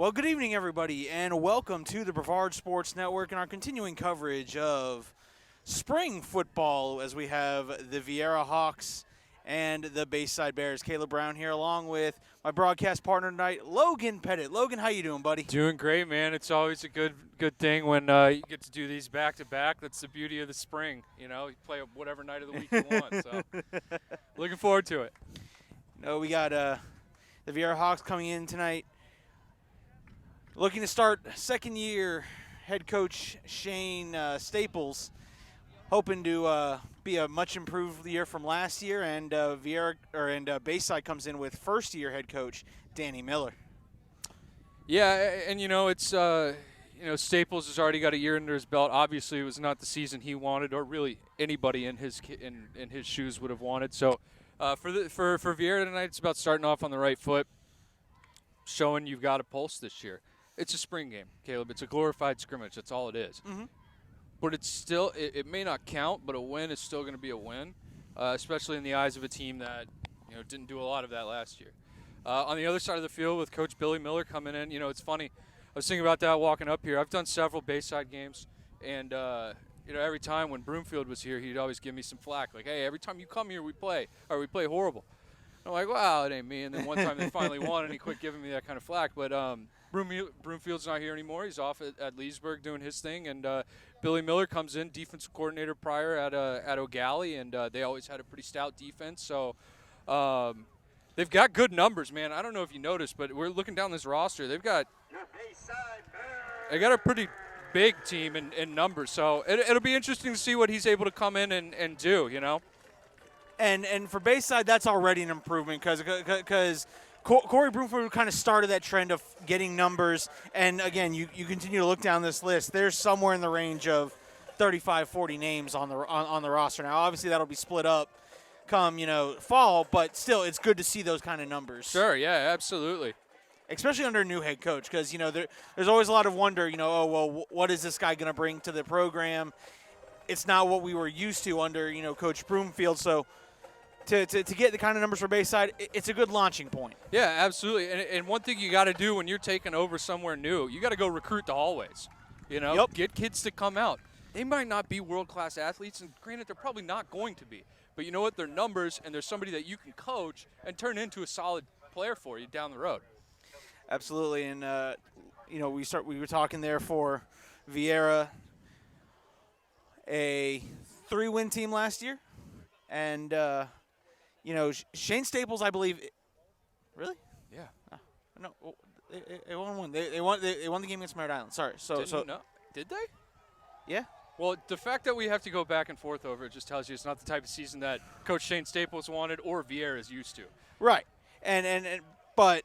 Well, good evening, everybody, and welcome to the Brevard Sports Network and our continuing coverage of spring football as we have the Viera Hawks and the Bayside Bears. Caleb Brown here along with my broadcast partner tonight, Logan Pettit. Logan, how you doing, buddy? Doing great, man. It's always a good thing when you get to do these back-to-back. That's the beauty of the spring. You know, you play whatever night of the week you want. So looking forward to it. No, we got the Viera Hawks coming in tonight. Looking to start second-year head coach Shane Staples, hoping to be a much improved year from last year, and Bayside comes in with first-year head coach Danny Miller. Yeah, and it's Staples has already got a year under his belt. Obviously, it was not the season he wanted, or really anybody in his shoes would have wanted. So for Viera tonight, it's about starting off on the right foot, showing you've got a pulse this year. It's a spring game, Caleb. It's a glorified scrimmage. That's all it is. Mm-hmm. But it's still, it may not count, but a win is still going to be a win, especially in the eyes of a team that didn't do a lot of that last year. On the other side of the field with Coach Billy Miller coming in, it's funny. I was thinking about that walking up here. I've done several Bayside games, and every time when Broomfield was here, he'd always give me some flack, like, "Hey, every time you come here, we play horrible." I'm like, "Wow, it ain't me." And then one time they finally won, and he quit giving me that kind of flack. But Broomfield's not here anymore. He's off at Leesburg doing his thing, and Billy Miller comes in, defensive coordinator prior at O'Galley, and they always had a pretty stout defense. So they've got good numbers, man. I don't know if you noticed, but we're looking down this roster. They've got a pretty big team in numbers. So it'll be interesting to see what he's able to come in and do, And for Bayside, that's already an improvement because Corey Broomfield kind of started that trend of getting numbers. And, again, you continue to look down this list. There's somewhere in the range of 35, 40 names on the roster. Now, obviously, that'll be split up come, fall, but still it's good to see those kind of numbers. Sure, yeah, absolutely. Especially under a new head coach because, there's always a lot of wonder, what is this guy going to bring to the program? It's not what we were used to under, Coach Broomfield. So to get the kind of numbers for Bayside, it's a good launching point. Yeah, absolutely. And one thing you got to do when you're taking over somewhere new, you got to go recruit the hallways. Yep. Get kids to come out. They might not be world-class athletes, and granted, they're probably not going to be. But you know what? They're numbers, and there's somebody that you can coach and turn into a solid player for you down the road. Absolutely. And, we were talking there for Viera, a 3-win team last year. And, Shane Staples, I believe. Really? Yeah. No, they won one. They won the game against Merritt Island. Sorry. Did they? Yeah. Well, the fact that we have to go back and forth over it just tells you it's not the type of season that Coach Shane Staples wanted or Viera is used to. Right. But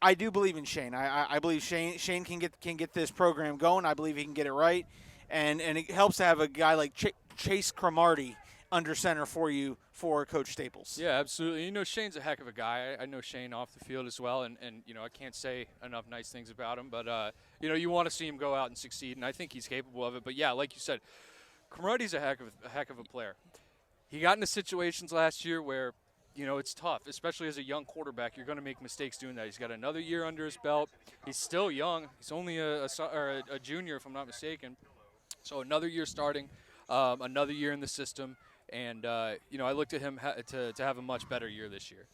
I do believe in Shane. I believe Shane can get this program going. I believe he can get it right. And it helps to have a guy like Chase Cromartie under center for you for Coach Staples. Yeah, absolutely. Shane's a heck of a guy. I know Shane off the field as well, and I can't say enough nice things about him. But, you want to see him go out and succeed, and I think he's capable of it. But, yeah, like you said, Cromartie's a heck of a player. He got into situations last year where, it's tough, especially as a young quarterback. You're going to make mistakes doing that. He's got another year under his belt. He's still young. He's only a junior, if I'm not mistaken. So another year starting, another year in the system. And, I looked at him to have a much better year this year.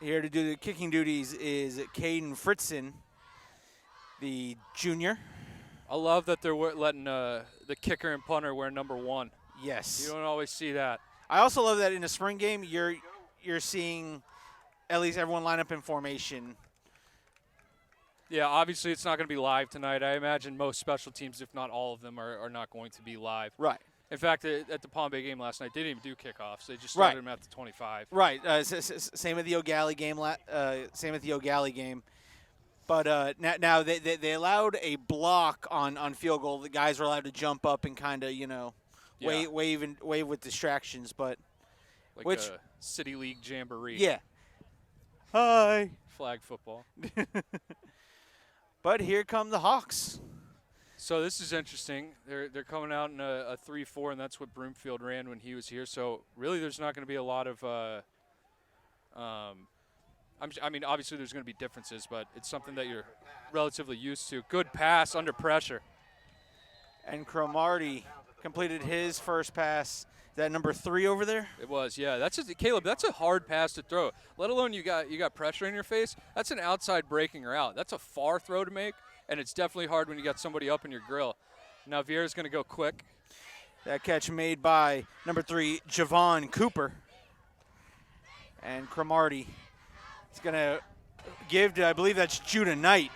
Here to do the kicking duties is Caden Fritzen, the junior. I love that they're letting the kicker and punter wear number 1. Yes. You don't always see that. I also love that in a spring game you're seeing at least everyone line up in formation. Yeah, obviously it's not going to be live tonight. I imagine most special teams, if not all of them, are not going to be live. Right. In fact, at the Palm Bay game last night, they didn't even do kickoffs. They just started them at the 25. Right. Same at the O'Galley game. But now they allowed a block on field goal. The guys are allowed to jump up and kind of wave with distractions. But like a City League jamboree. Yeah. Hi. Flag football. But here come the Hawks. So this is interesting. They're coming out in a 3-4, and that's what Broomfield ran when he was here. So really there's not going to be a lot of I mean, obviously there's going to be differences, but it's something that you're relatively used to. Good pass under pressure. And Cromartie completed his first pass. Is that number 3 over there? It was, yeah. That's just, Caleb. That's a hard pass to throw. Let alone you got pressure in your face. That's an outside breaking route. That's a far throw to make, and it's definitely hard when you got somebody up in your grill. Now Viera's going to go quick. That catch made by number 3, Javon Cooper. And Cromartie is going to give to, I believe that's Judah Knight.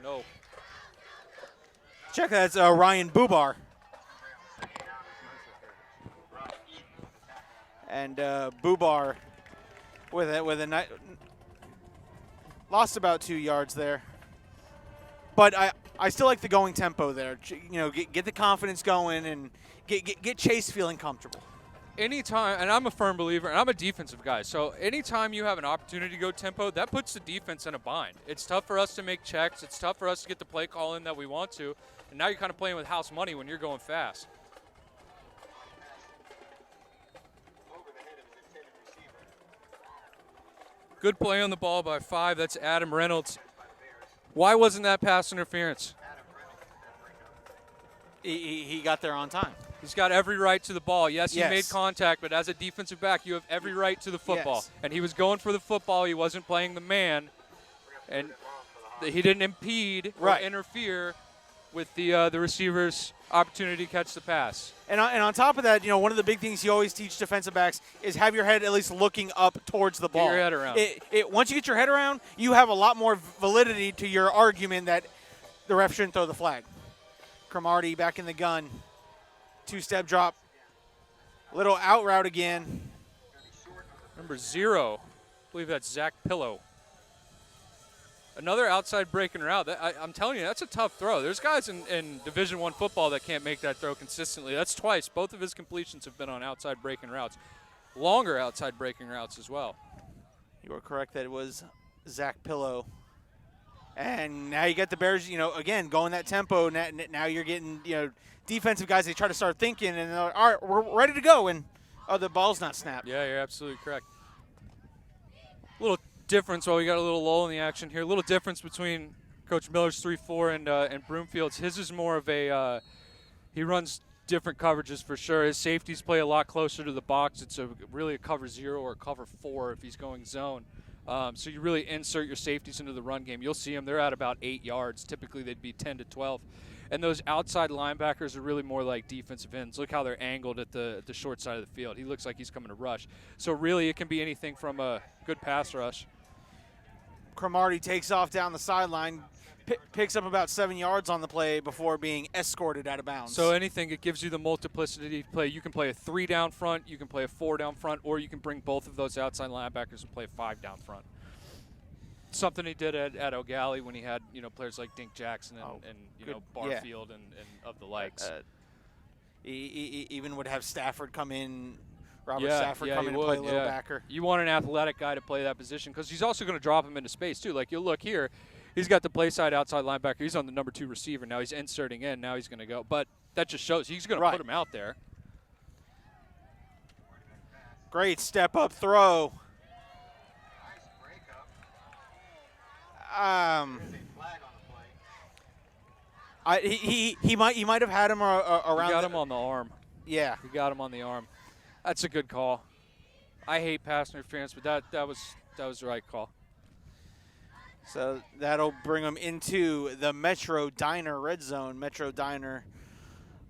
No. Check, that's Ryan Bubar. And Bubar with a lost about 2 yards there. But I still like the going tempo there. You know, get the confidence going and get Chase feeling comfortable. Anytime, and I'm a firm believer, and I'm a defensive guy, so anytime you have an opportunity to go tempo, that puts the defense in a bind. It's tough for us to make checks. It's tough for us to get the play call in that we want to. And now you're kind of playing with house money when you're going fast. Good play on the ball by 5. That's Adam Reynolds. Why wasn't that pass interference? He got there on time. He's got every right to the ball. Yes, he Yes. made contact, but as a defensive back, you have every right to the football. Yes. And he was going for the football. He wasn't playing the man. And he didn't impede or Right. interfere with the receiver's opportunity to catch the pass. And on top of that, you know, one of the big things you always teach defensive backs is have your head at least looking up towards the ball. Get your head around. Once you get your head around, you have a lot more validity to your argument that the ref shouldn't throw the flag. Cromartie back in the gun. 2-step drop. Little out route again. Number 0, I believe that's Zach Pillow. Another outside breaking route. I'm telling you, that's a tough throw. There's guys in Division I football that can't make that throw consistently. That's twice. Both of his completions have been on outside breaking routes. Longer outside breaking routes as well. You are correct that it was Zach Pillow. And now you get the Bears, you know, again, going that tempo. Now you're getting, you know, defensive guys, they try to start thinking, and they're like, all right, we're ready to go. And, oh, the ball's not snapped. Yeah, you're absolutely correct. Little difference while we got a little lull in the action here. A little difference between Coach Miller's 3-4 and Broomfield's. His is more of a he runs different coverages for sure. His safeties play a lot closer to the box. It's really a cover 0 or a cover 4 if he's going zone. So you really insert your safeties into the run game. You'll see them. They're at about 8 yards. Typically they'd be 10 to 12. And those outside linebackers are really more like defensive ends. Look how they're angled at the short side of the field. He looks like he's coming to rush. So really it can be anything from a good pass rush. Cromartie takes off down the sideline, picks up about 7 yards on the play before being escorted out of bounds. So anything, it gives you the multiplicity to play. You can play a 3 down front, you can play a 4 down front, or you can bring both of those outside linebackers and play a 5 down front. Something he did at O'Galley when he had, you know, players like Dink Jackson and you know, Barfield and of the likes. He even would have Stafford come in, Stafford come in and play little backer. You want an athletic guy to play that position because he's also going to drop him into space too. Like you'll look here, he's got the Bayside outside linebacker. He's on the number 2 receiver. Now he's inserting in. Now he's going to go. But that just shows he's going to put him out there. Great step-up throw. He might have had him around. He got him on the arm. Yeah. He got him on the arm. That's a good call. I hate pass interference, but that was the right call. So that'll bring them into the Metro Diner red zone. Metro Diner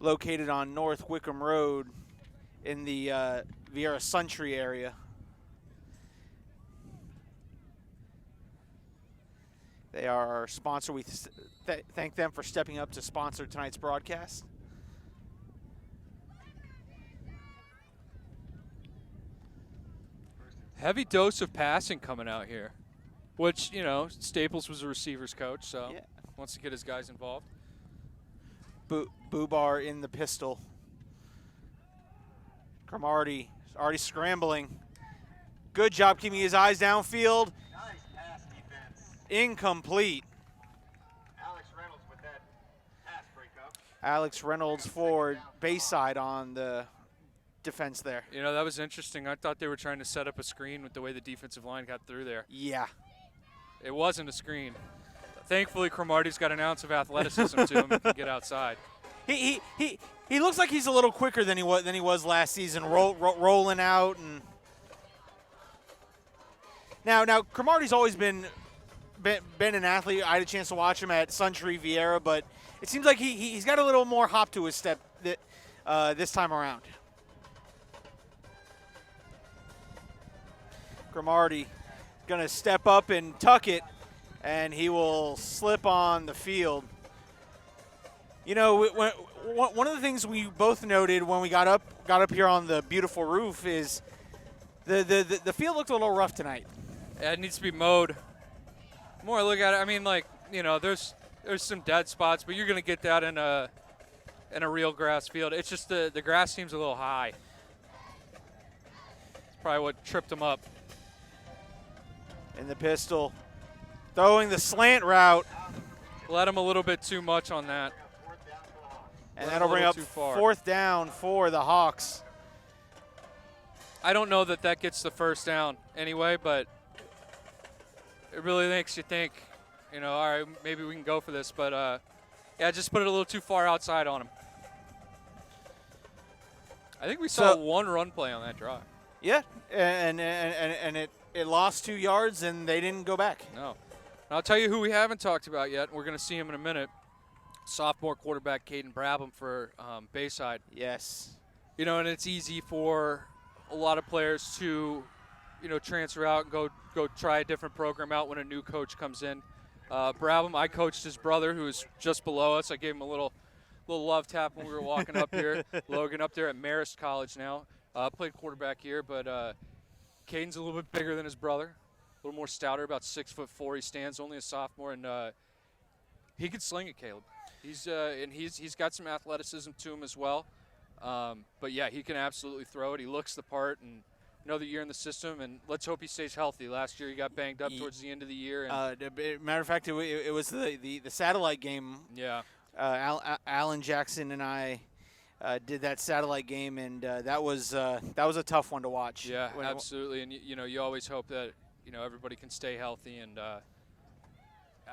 located on North Wickham Road in the Viera Suntree area. They are our sponsor. We thank them for stepping up to sponsor tonight's broadcast. Heavy dose of passing coming out here, which, you know, Staples was a receivers coach, so wants to get his guys involved. Bubar in the pistol. Cromartie already scrambling. Good job keeping his eyes downfield. Nice pass defense. Incomplete. Alex Reynolds with that pass breakup. Alex Reynolds for Bayside on the defense there. You know, that was interesting. I thought they were trying to set up a screen with the way the defensive line got through there. Yeah. It wasn't a screen. Thankfully, Cromartie's got an ounce of athleticism to him and can get outside. He looks like he's a little quicker than he was last season, rolling out and. Now Cromartie's always been an athlete. I had a chance to watch him at Suntree Viera, but it seems like he's got a little more hop to his step this time around. Cromartie gonna step up and tuck it, and he will slip on the field. You know, one of the things we both noted when we got up here on the beautiful roof is the field looked a little rough tonight. Yeah, it needs to be mowed. The more I look at it, I mean, like, you know, there's some dead spots, but you're going to get that in a real grass field. It's just the grass seems a little high. It's probably what tripped him up. In the pistol, throwing the slant route. Let him a little bit too much on that. And that'll bring up 4th down for the Hawks. I don't know that gets the first down anyway, but it really makes you think, you know, all right, maybe we can go for this. But, yeah, just put it a little too far outside on him. I think we saw one run play on that drive. Yeah, and it lost 2 yards, and they didn't go back. No. And I'll tell you who we haven't talked about yet. We're going to see him in a minute. Sophomore quarterback Caden Brabham for Bayside. Yes. You know, and it's easy for a lot of players to, you know, transfer out and go try a different program out when a new coach comes in. Brabham, I coached his brother, who was just below us. I gave him a little love tap when we were walking up here. Logan up there at Marist College now. Played quarterback here, but Caden's a little bit bigger than his brother, a little more stouter, about 6'4". He stands, only a sophomore, and he could sling it, Caleb. He's got some athleticism to him as well. But yeah, he can absolutely throw it. He looks the part, and another year in the system, and let's hope he stays healthy. Last year he got banged up towards the end of the year. And matter of fact, it was the satellite game. Yeah. Alan Jackson and I did that satellite game, and that was a tough one to watch. Yeah, absolutely. And you know, you always hope that, you know, everybody can stay healthy, and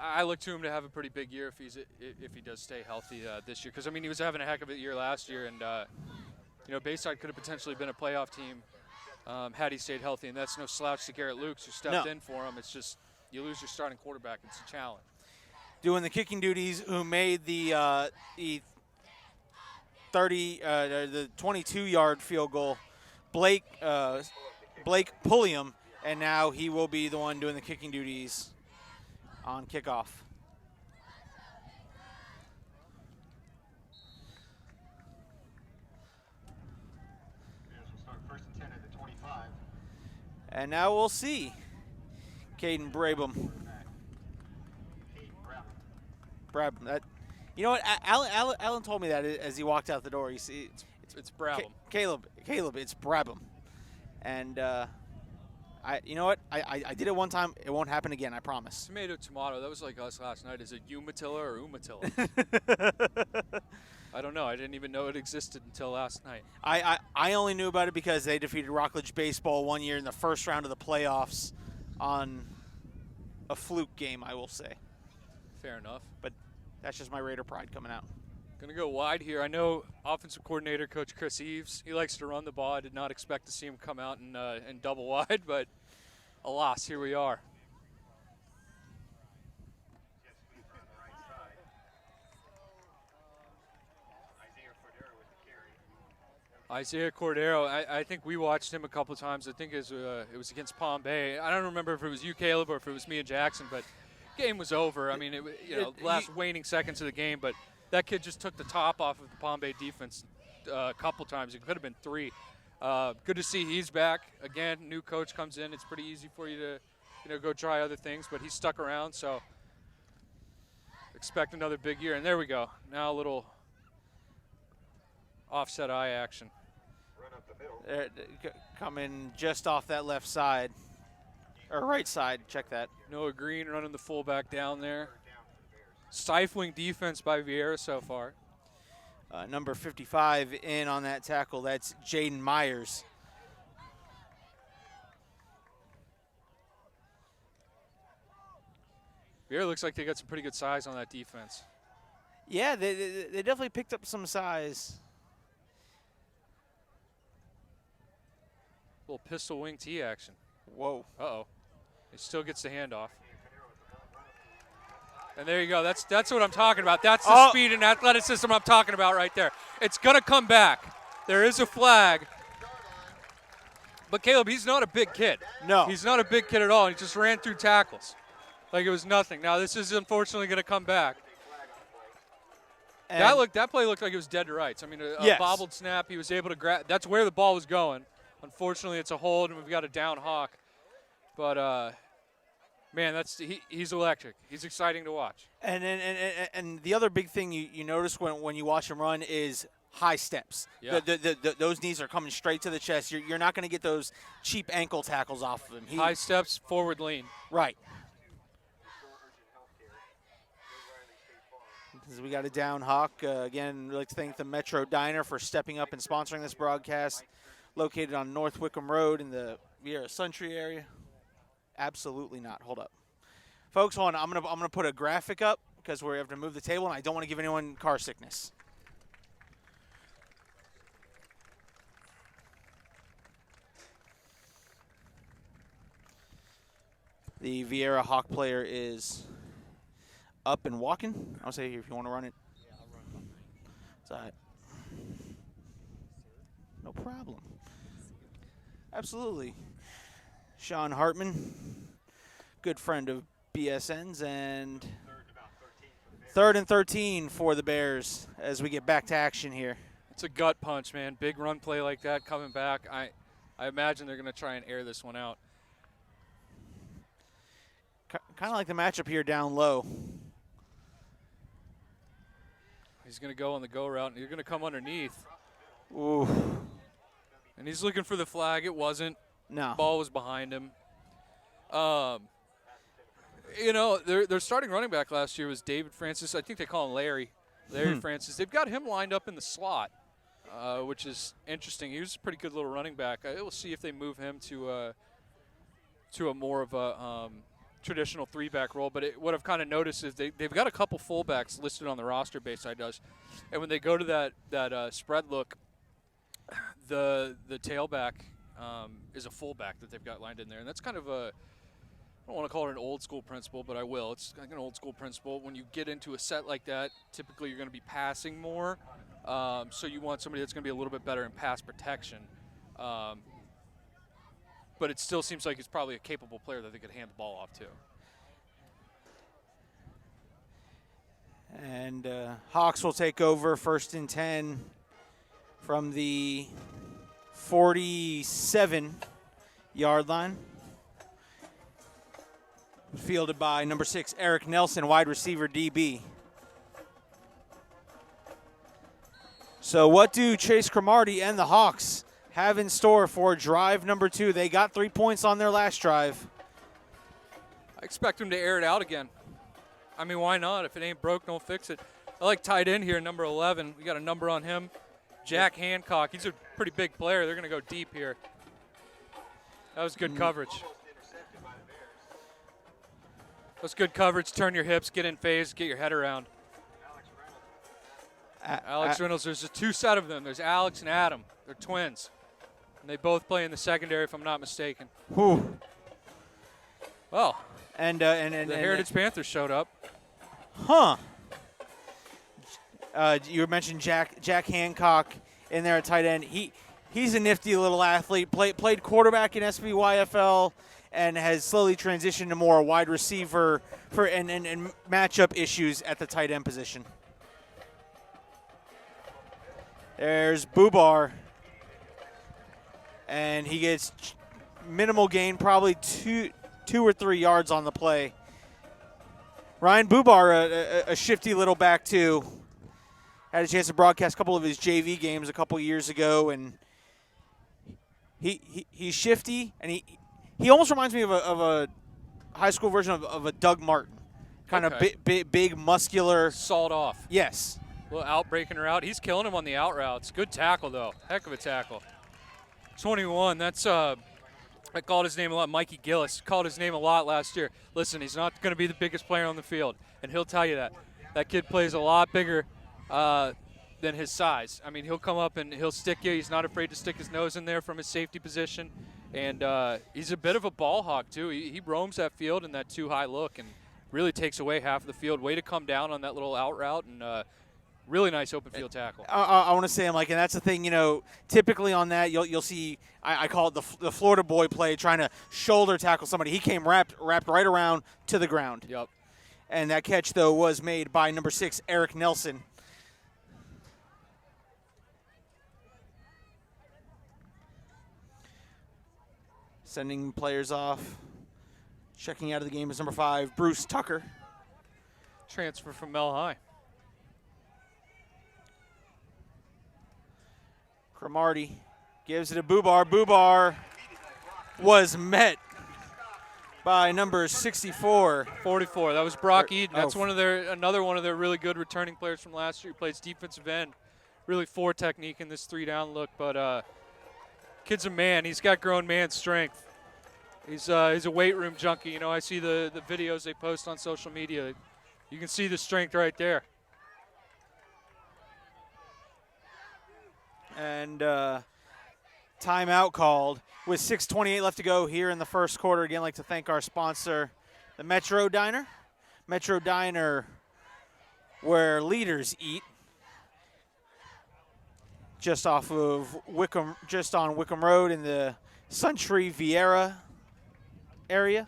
I look to him to have a pretty big year if he does stay healthy this year. Because I mean, he was having a heck of a year last year, and you know, Bayside could have potentially been a playoff team had he stayed healthy. And that's no slouch to Garrett Lukes, who stepped in for him. It's just you lose your starting quarterback. It's a challenge. Doing the kicking duties, who made the 22-yard field goal, Blake Pulliam, and now he will be the one doing the kicking duties on kickoff. And now we'll see Caden Brabham. That, you know what? Alan told me that as he walked out the door. It's Brabham. Caleb, it's Brabham. And you know what? I did it one time. It won't happen again. I promise. Tomato. That was like us last night. Is it Umatilla or Umatilla? I don't know. I didn't even know it existed until last night. I only knew about it because they defeated Rockledge Baseball one year in the first round of the playoffs on a fluke game, I will say. Fair enough. But that's just my Raider pride coming out. Going to go wide here. I know offensive coordinator Coach Chris Eves, he likes to run the ball. I did not expect to see him come out and double wide, but alas, here we are. Isaiah Cordero, I think we watched him a couple of times. I think it was against Palm Bay. I don't remember if it was you, Caleb, or if it was me and Jackson, but game was over. I mean, last waning seconds of the game, but that kid just took the top off of the Palm Bay defense a couple times. It could have been 3. Good to see he's back. Again, new coach comes in. It's pretty easy for you to go try other things, but he's stuck around, so expect another big year. And there we go. Now a little offset eye action. Coming just off that left side, or right side, check that. Noah Green running the fullback down there. Stifling defense by Viera so far. Number 55 in on that tackle. That's Jaden Myers. Viera looks like they got some pretty good size on that defense. Yeah, they definitely picked up some size. Little pistol wing T action. Whoa. Uh-oh. He still gets the handoff. And there you go. That's what I'm talking about. That's the speed and athleticism I'm talking about right there. It's going to come back. There is a flag. But Caleb, he's not a big kid. No. He's not a big kid at all. He just ran through tackles like it was nothing. Now, this is unfortunately going to come back. And That play looked like it was dead to rights. I mean, a Yes. bobbled snap. He was able to grab. That's where the ball was going. Unfortunately, it's a hold, and we've got a down Hawk. But, man, he's electric. He's exciting to watch. And the other big thing you notice when you watch him run is high steps. Yeah. Those knees are coming straight to the chest. You're not going to get those cheap ankle tackles off of him. High steps, forward lean. Right. Because we got a down Hawk. Again, we'd like to thank the Metro Diner for stepping up and sponsoring this broadcast. Located on North Wickham Road in the Viera Suntree area. Absolutely not. Hold up. Folks, hold on. I'm gonna put a graphic up because we have to move the table, and I don't want to give anyone car sickness. The Viera Hawk player is up and walking. I'll say if you want to run it. Yeah, I'll run it. It's all right. No problem. Absolutely. Sean Hartman, good friend of BSN's, and 3rd and 13 for the Bears as we get back to action here. It's a gut punch, man. Big run play like that coming back. I imagine they're going to try and air this one out. Kind of like the matchup here down low. He's going to go on the go route, and you're going to come underneath. Ooh. And he's looking for the flag. It wasn't. No. Ball was behind him. You know, their starting running back last year was David Francis. I think they call him Larry Francis. They've got him lined up in the slot, which is interesting. He was a pretty good little running back. We'll see if they move him to a more of a traditional three-back role. But what I've kind of noticed is they've got a couple fullbacks listed on the roster, Bayside does. And when they go to that spread look, the tailback is a fullback that they've got lined in there. And that's kind of I don't want to call it an old school principle, but I will. It's like an old school principle. When you get into a set like that, typically you're going to be passing more. So you want somebody that's going to be a little bit better in pass protection. But it still seems like it's probably a capable player that they could hand the ball off to. And Hawks will take over 1st and 10 from the 47-yard line. Fielded by number 6, Eric Nelson, wide receiver DB. So what do Chase Cromartie and the Hawks have in store for drive number 2? They got 3 points on their last drive. I expect them to air it out again. I mean, why not? If it ain't broke, don't fix it. I like tight end here, number 11. We got a number on him. Jack Hancock. He's a pretty big player. They're going to go deep here. That was good coverage. That's good coverage. Turn your hips, get in phase, get your head around. Alex Reynolds, there's a 2 set of them. There's Alex and Adam. They're twins. And they both play in the secondary, if I'm not mistaken. Whew. Well, and the Heritage Panthers showed up. Huh. You mentioned Jack Hancock in there at tight end. He's a nifty little athlete. Played quarterback in SBYFL and has slowly transitioned to more wide receiver and matchup issues at the tight end position. There's Bubar, and he gets minimal gain, probably two or 3 yards on the play. Ryan Bubar, a shifty little back too. Had a chance to broadcast a couple of his JV games a couple years ago, and he's shifty, and he almost reminds me of a high school version of a Doug Martin, kind of big, muscular. Sawed off. Yes. A little out breaking her out. He's killing him on the out routes. Good tackle, though. Heck of a tackle. 21, that's I called his name a lot. Mikey Gillis called his name a lot last year. Listen, he's not going to be the biggest player on the field, and he'll tell you that. That kid plays a lot bigger than his size. I mean, he'll come up and he'll stick you. He's not afraid to stick his nose in there from his safety position, and he's a bit of a ball hawk, too. He roams that field in that too high look and really takes away half of the field. Way to come down on that little out route, and really nice open field tackle. I want to say, and that's the thing, typically on that you'll see, I call it the Florida boy play, trying to shoulder tackle somebody. He came wrapped right around to the ground. Yep. And that catch, though, was made by number 6, Eric Nelson. Sending players off. Checking out of the game is number 5, Bruce Tucker. Transfer from Mel High. Cromartie gives it to Bubar. Bubar was met by number 64. 44. That was Brock Eden. That's another one of their really good returning players from last year. He plays defensive end. Really forward technique in this 3-down look, but kid's a man. He's got grown man strength. He's a weight room junkie. I see the videos they post on social media. You can see the strength right there. And timeout called with 6:28 left to go here in the first quarter. Again, I'd like to thank our sponsor, the Metro Diner. Metro Diner, where leaders eat. Just off of Wickham, just on Wickham Road in the Suntree Viera area.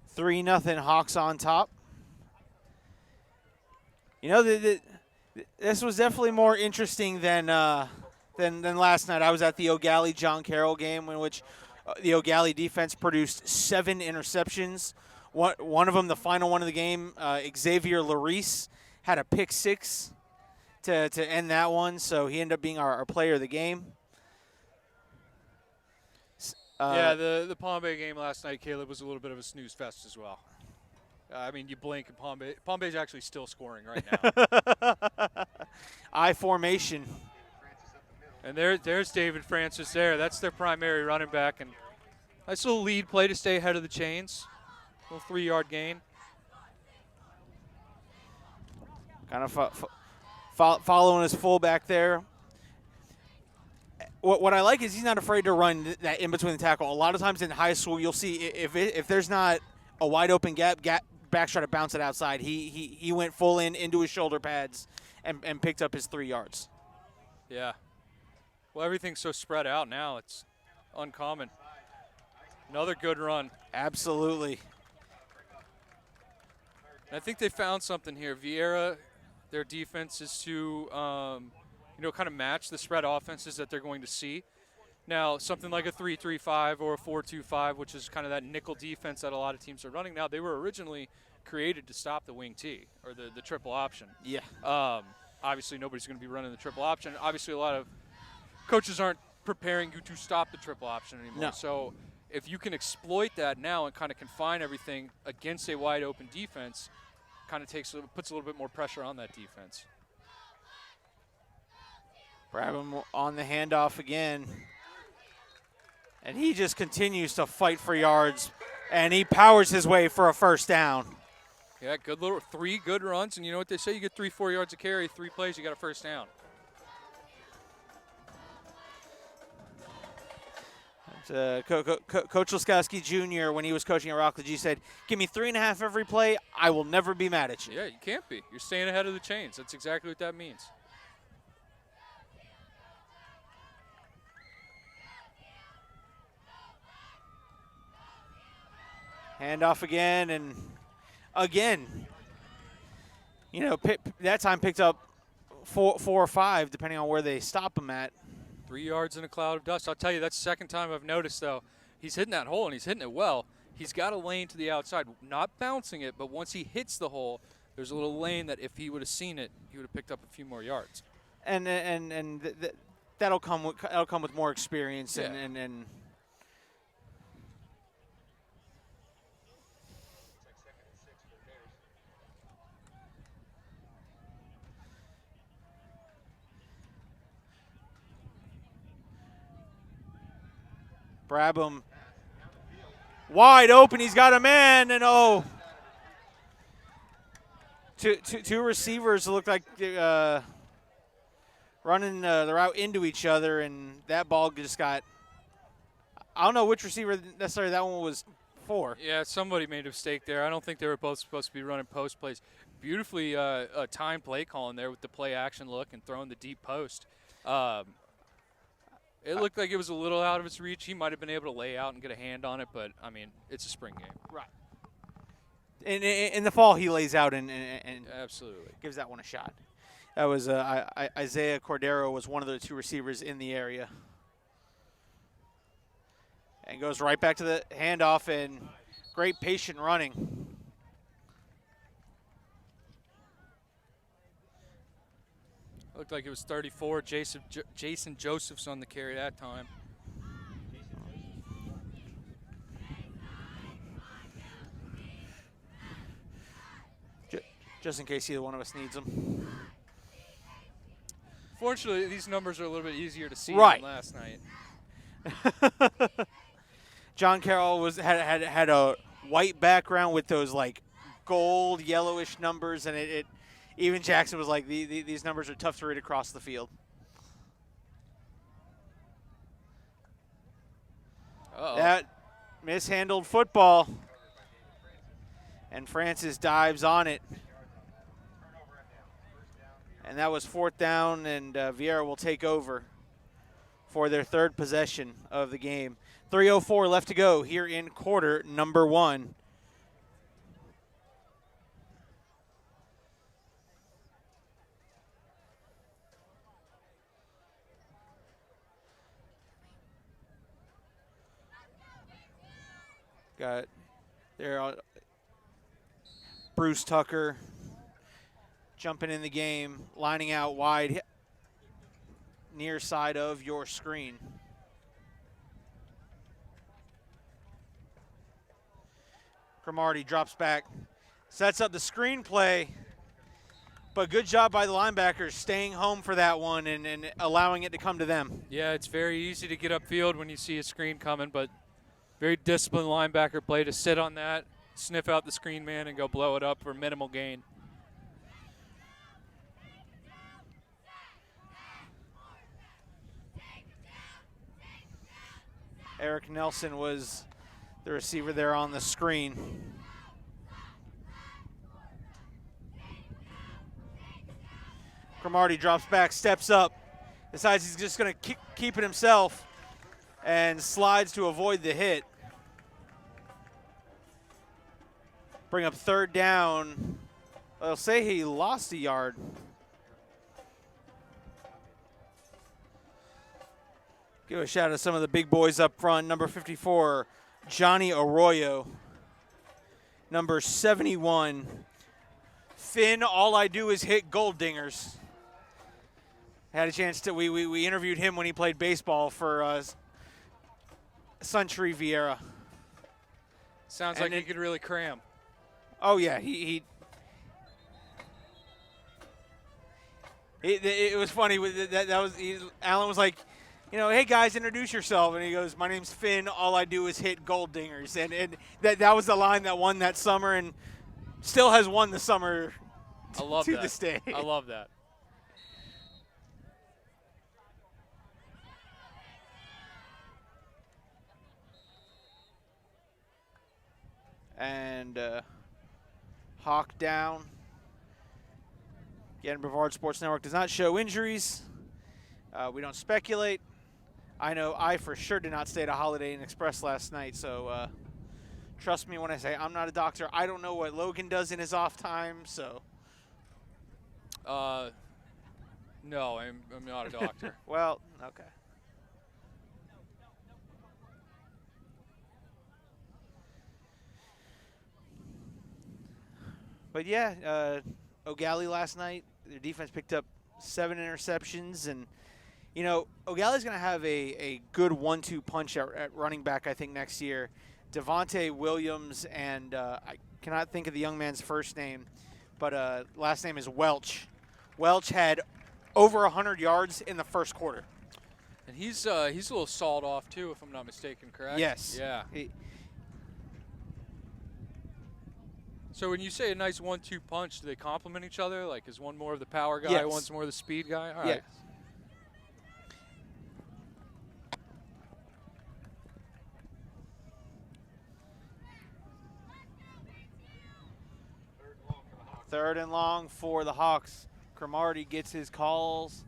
Three nothing Hawks on top. This was definitely more interesting than last night. I was at the O'Galley John Carroll game in which the O'Galley defense produced 7 interceptions. One of them, the final one of the game, Xavier Larice had a pick 6 to end that one, so he ended up being our player of the game. The Palm Bay game last night, Caleb, was a little bit of a snooze fest as well. I mean, you blink and Palm Bay's actually still scoring right now. I formation. And there's David Francis there. That's their primary running back. And nice little lead play to stay ahead of the chains. Little 3-yard gain. Kind of following his fullback there. What I like is he's not afraid to run that in between the tackle. A lot of times in high school, you'll see if there's not a wide open gap, backs try to bounce it outside. He went full into his shoulder pads and picked up his 3 yards. Yeah. Well, everything's so spread out now. It's uncommon. Another good run. Absolutely. And I think they found something here. Viera, their defense is to kind of match the spread offenses that they're going to see. Now, something like a 3-3-5 or a 4-2-5, which is kind of that nickel defense that a lot of teams are running now, they were originally created to stop the wing T or the triple option. Yeah. Obviously, nobody's going to be running the triple option. Obviously, a lot of coaches aren't preparing you to stop the triple option anymore. No. So if you can exploit that now and kind of confine everything against a wide open defense, kind of puts a little bit more pressure on that defense. Brabham on the handoff again. And he just continues to fight for yards, and he powers his way for a first down. Yeah, good little 3 good runs, and you know what they say? You get 3-4 yards a carry, 3 plays, you got a first down. Coach Laskowski Jr., when he was coaching at Rockledge, he said, give me 3.5 every play, I will never be mad at you. Yeah, you can't be. You're staying ahead of the chains. That's exactly what that means. Handoff again, and again, that time picked up 4 or 5, depending on where they stop him at. 3 yards in a cloud of dust. I'll tell you, that's the second time I've noticed, though. He's hitting that hole, and he's hitting it well. He's got a lane to the outside, not bouncing it, but once he hits the hole, there's a little lane that if he would have seen it, he would have picked up a few more yards. And that'll come with more experience Yeah. and Brabham wide open. He's got a man, and two receivers look like running the route into each other, and that ball just got. I don't know which receiver necessarily that one was for. Yeah, somebody made a mistake there. I don't think they were both supposed to be running post plays. Beautifully timed play calling there with the play action look and throwing the deep post. It looked like it was a little out of his reach. He might have been able to lay out and get a hand on it, but, I mean, it's a spring game. Right. In the fall, he lays out and Absolutely gives that one a shot. That was Isaiah Cordero was one of the two receivers in the area. And goes right back to the handoff and great patient running. Looked like it was 34. Jason Joseph's on the carry that time. Just in case either one of us needs them. Fortunately, these numbers are a little bit easier to see Right. than last night. John Carroll had a white background with those like gold yellowish numbers, and it even Jackson was like these numbers are tough to read across the field. Uh-oh. That mishandled football, and Francis dives on it, and that was 4th down, and Viera will take over for their 3rd possession of the game. 3:04 left to go here in quarter number 1. Got there Bruce Tucker jumping in the game, lining out wide near side of your screen. Cromartie drops back, sets up the screenplay, but good job by the linebackers staying home for that one and allowing it to come to them. Yeah, it's very easy to get upfield when you see a screen coming, but very disciplined linebacker play to sit on that, sniff out the screen man, and go blow it up for minimal gain. Eric Nelson was the receiver there on the screen. Cromartie drops back, steps up, decides he's just going to keep it himself, and slides to avoid the hit. Bring up 3rd down. They'll say he lost a yard. Give a shout out to some of the big boys up front. Number 54, Johnny Arroyo. Number 71, Finn, all I do is hit gold dingers. Had a chance to, we interviewed him when he played baseball for Century Viera. Sounds And like he could really cram. Oh, yeah, it was funny. Alan was like, hey, guys, introduce yourself. And he goes, my name's Finn. All I do is hit gold dingers. And that was the line that won that summer and still has won the summer I love to that. this day. I love that. And Hawk down. Again, Brevard Sports Network does not show injuries. We don't speculate. I know I for sure did not stay at a Holiday Inn Express last night, so trust me when I say I'm not a doctor. I don't know what Logan does in his off time, so. No, I'm not a doctor. Well, okay. But yeah, O'Galley last night, their defense picked up 7 interceptions, and You know, O'Galley's going to have a good 1-2 punch at running back, I think, next year. Devontae Williams and I cannot think of the young man's first name, but last name is Welch. Welch had over 100 yards in the first quarter. And he's a little sawed off too, if I'm not mistaken, correct? Yes. Yeah. So when you say a nice 1-2 punch, do they complement each other? Like, is one more of the power guy, Yes. one's more of the speed guy? All Yes. right. Third and long for the Hawks. Cromartie gets his calls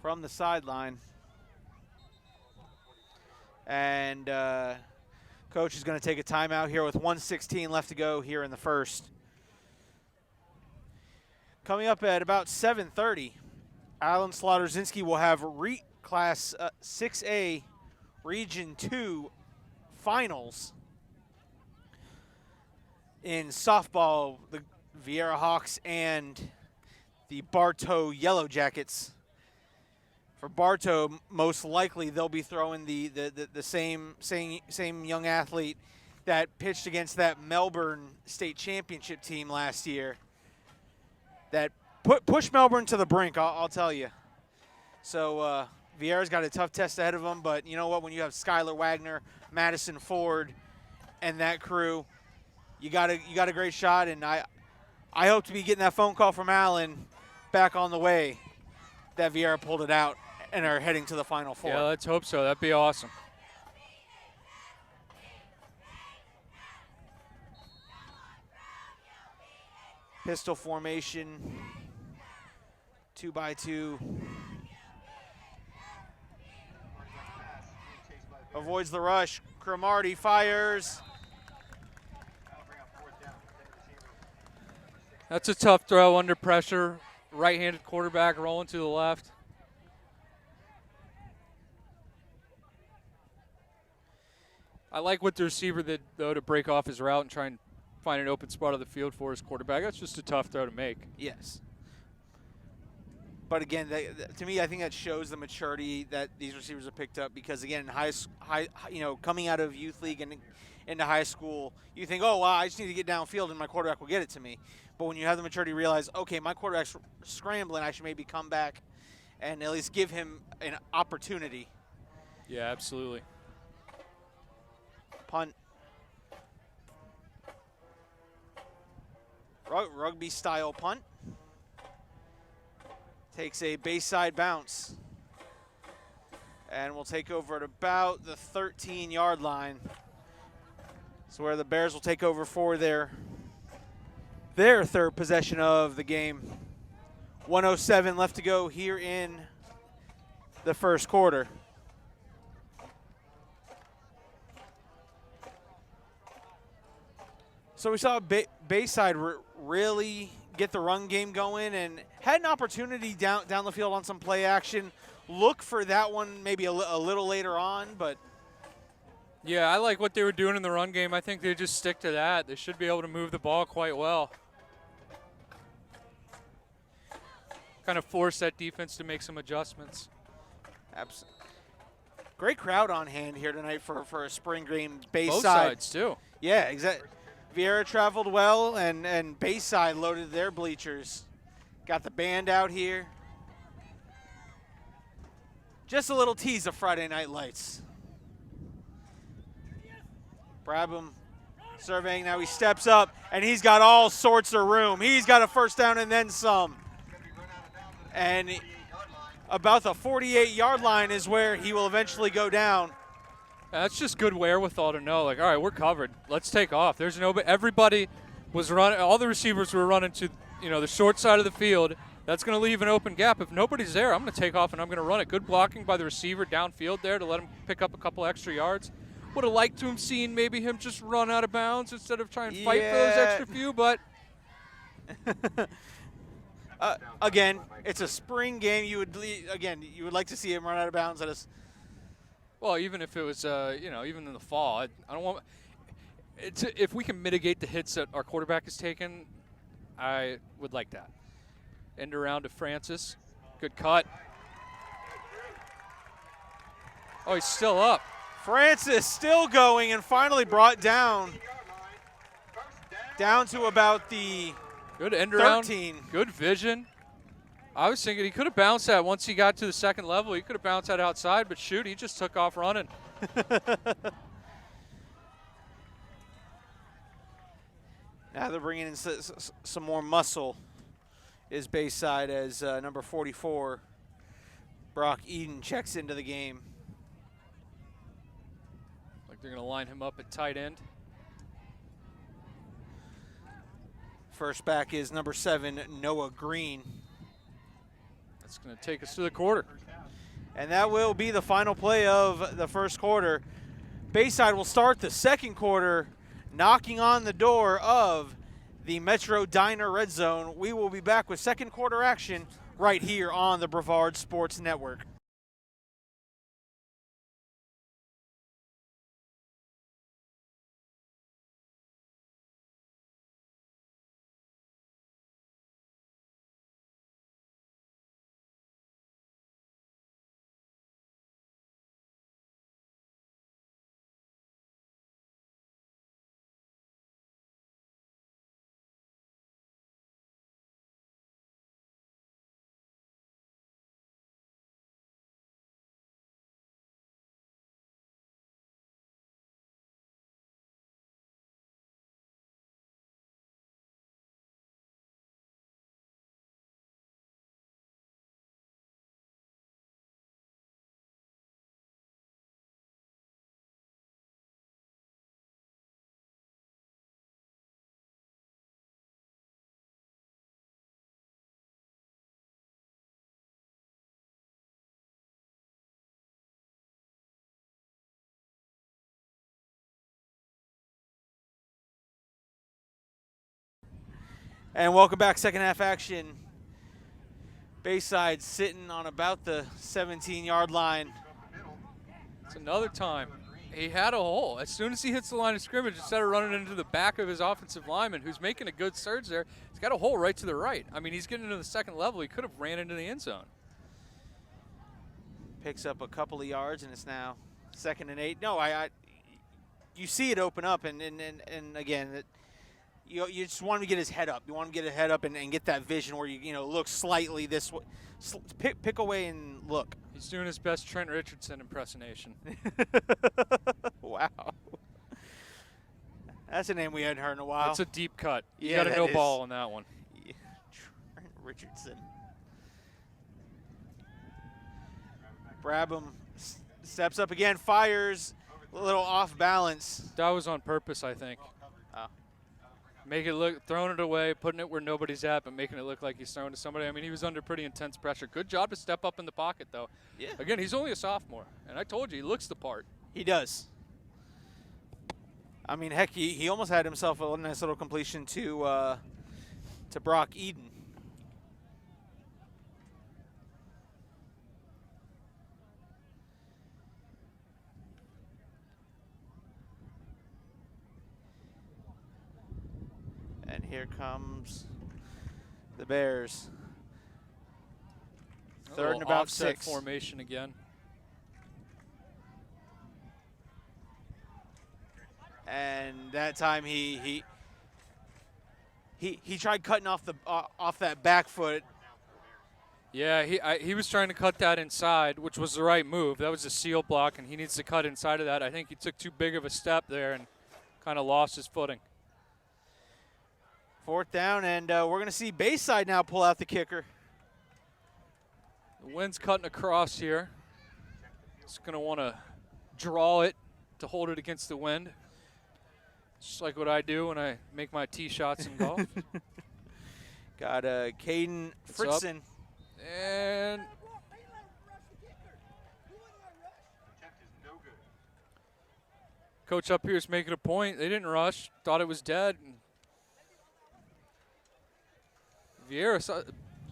from the sideline. And coach is going to take a timeout here with 1:16 left to go here in the first. Coming up at about 7:30, Alan Slaughterzinski will have Class 6A Region 2 finals in softball. The Viera Hawks and the Bartow Yellow Jackets. For Bartow, most likely they'll be throwing the same young athlete that pitched against that Melbourne State Championship team last year. That pushed Melbourne to the brink, I'll tell you. So Viera's got a tough test ahead of him, but you know what? When you have Skylar Wagner, Madison Ford, and that crew, you got a great shot, and I hope to be getting that phone call from Alan back on the way that Viera pulled it out and are heading to the Final Four. Yeah, let's hope so. That'd be awesome. Pistol formation, 2x2. Avoids the rush. Cromartie fires. That's a tough throw under pressure. Right-handed quarterback rolling to the left. I like what the receiver did, though, to break off his route and try and find an open spot of the field for his quarterback. That's just a tough throw to make. Yes. But again, to me, I think that shows the maturity that these receivers have picked up because, again, coming out of youth league and into high school, you think, oh, wow, I just need to get downfield and my quarterback will get it to me. But when you have the maturity, you realize, okay, my quarterback's scrambling, I should maybe come back and at least give him an opportunity. Yeah, absolutely. Punt. Rugby-style punt. Takes a Bayside bounce. And we'll take over at about the 13-yard line. So where the Bears will take over for their third possession of the game. 1:07 left to go here in the first quarter. So we saw Bayside really get the run game going and had an opportunity down the field on some play action. Look for that one maybe a little later on, but yeah, I like what they were doing in the run game. I think they just stick to that. They should be able to move the ball quite well. Kind of force that defense to make some adjustments. Absolutely. Great crowd on hand here tonight for a spring game. Bayside. Both sides, too. Yeah, exactly. Viera traveled well, and Bayside loaded their bleachers. Got the band out here. Just a little tease of Friday Night Lights. Brabham surveying now. He steps up, and he's got all sorts of room. He's got a first down and then some. And about the 48-yard line is where he will eventually go down. That's just good wherewithal to know, like, all right, we're covered. Let's take off. There's everybody was running, all the receivers were running to, the short side of the field. That's going to leave an open gap. If nobody's there, I'm going to take off and I'm going to run it. Good blocking by the receiver downfield there to let him pick up a couple extra yards. Would have liked to have seen maybe him just run out of bounds instead of trying to fight for those extra few, but. Again, it's a spring game. You would like to see him run out of bounds at us. Well, even if it was, even in the fall, I don't want. If we can mitigate the hits that our quarterback has taken, I would like that. End around to Francis, good cut. Oh, he's still up. Francis still going and finally brought down to about the Good end around. 13. Good vision. I was thinking he could have bounced that once he got to the second level. He could have bounced that outside, but shoot, he just took off running. Now they're bringing in some more muscle is Bayside as number 44, Brock Eden, checks into the game. Like they're going to line him up at tight end. First back is number 7, Noah Green. That's going to take us to the quarter. And that will be the final play of the first quarter. Bayside will start the second quarter knocking on the door of the Metro Diner Red Zone. We will be back with second quarter action right here on the Brevard Sports Network. And welcome back, second half action. Bayside sitting on about the 17-yard line. It's another time. He had a hole. As soon as he hits the line of scrimmage, instead of running into the back of his offensive lineman, who's making a good surge there, he's got a hole right to the right. I mean, he's getting into the second level. He could have ran into the end zone. Picks up a couple of yards, and it's now 2nd and 8. No, you see it open up, and again, you just want him to get his head up. You want him to get his head up and get that vision where you look slightly this way, pick away and look. He's doing his best Trent Richardson impersonation. Wow, that's a name we hadn't heard in a while. It's a deep cut. You Yeah, got a no ball on that one. Yeah. Trent Richardson. Brabham steps up again, fires a little off balance. That was on purpose, I think. Oh. Make it look, throwing it away, putting it where nobody's at, but making it look like he's throwing to somebody. I mean, he was under pretty intense pressure. Good job to step up in the pocket, though. Yeah. Again, he's only a sophomore, and I told you, he looks the part. He does. I mean, heck, he almost had himself a nice little completion to Brock Eden. And here comes the Bears. Third and about offset 6. Formation again. And that time he tried cutting off that back foot. Yeah, he was trying to cut that inside, which was the right move. That was a seal block, and he needs to cut inside of that. I think he took too big of a step there and kind of lost his footing. 4th down, and we're going to see Bayside now pull out the kicker. The wind's cutting across here. It's going to want to draw it to hold it against the wind. Just like what I do when I make my tee shots in golf. Got Caden It's up. Fritzen. And coach up here is making a point. They didn't rush. Thought it was dead. Viera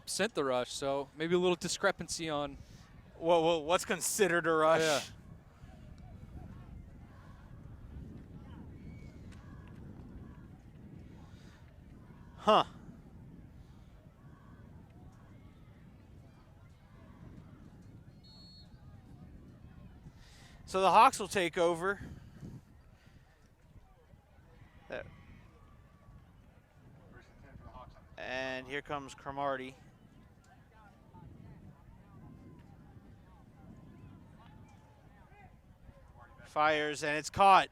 sent the rush, so maybe a little discrepancy on. Well, what's considered a rush? Yeah. Huh. So the Hawks will take over. And here comes Cromartie. Fires, and it's caught.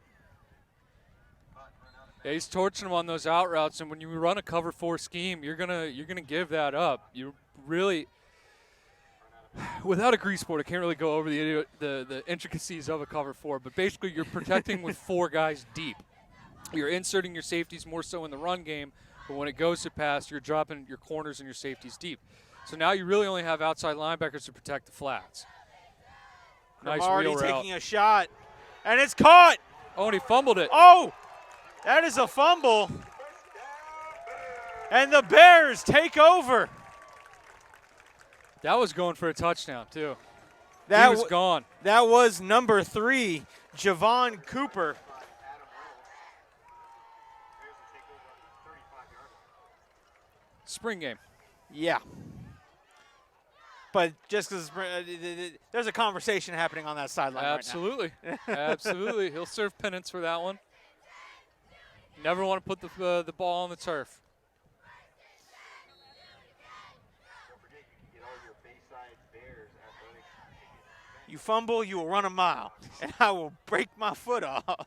Yeah, he's torching him on those out routes, and when you run a cover 4 scheme, you're gonna give that up. You really, without a grease board, I can't really go over the intricacies of a cover 4, but basically you're protecting with 4 guys deep. You're inserting your safeties more so in the run game, but when it goes to pass, you're dropping your corners and your safeties deep. So now you really only have outside linebackers to protect the flats. Nice Cromartie wheel route. taking a shot, and it's caught. Oh, and he fumbled it. Oh, that is a fumble. And the Bears take over. That was going for a touchdown, too. That he was gone. That was number 3, Javon Cooper. Spring game. Yeah. But just because there's a conversation happening on that sideline Absolutely. right now. Absolutely. He'll serve penance for that one. Never want to put the ball on the turf. Don't forget, you can get all your Bayside Bears athletic tickets. You fumble, you will run a mile, and I will break my foot off.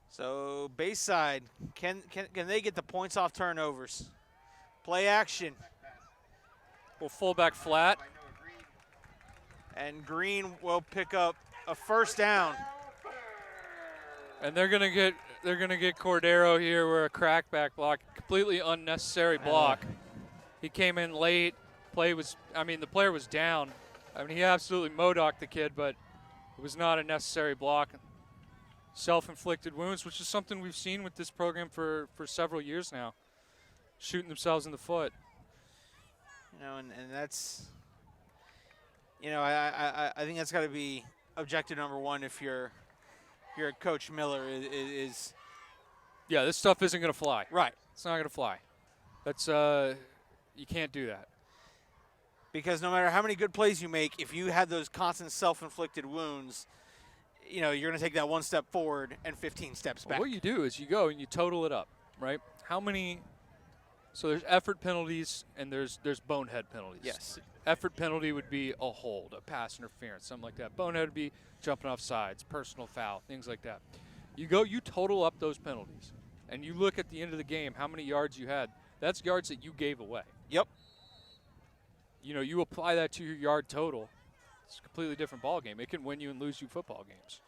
So Bayside, can they get the points off turnovers? Play action. Well, fullback flat. And Green will pick up a first down. And they're gonna get Cordero here with a crackback block, completely unnecessary block. He came in late. The player was down. I mean, he absolutely modocked the kid, but it was not a necessary block. Self-inflicted wounds, which is something we've seen with this program for several years now, shooting themselves in the foot. And that's, I think that's got to be objective number 1 if you're Coach Miller is. Yeah, this stuff isn't going to fly. Right. It's not going to fly. That's you can't do that. Because no matter how many good plays you make, if you have those constant self-inflicted wounds, you're going to take that 1 step forward and 15 steps back. Well, what you do is you go and you total it up, right? How many? So there's effort penalties and there's bonehead penalties. Yes. Effort penalty would be a hold, a pass interference, something like that. Bonehead would be jumping off sides, personal foul, things like that. You total up those penalties, and you look at the end of the game, how many yards you had. That's yards that you gave away. Yep. You apply that to your yard total. It's a completely different ball game. It can win you and lose you football games.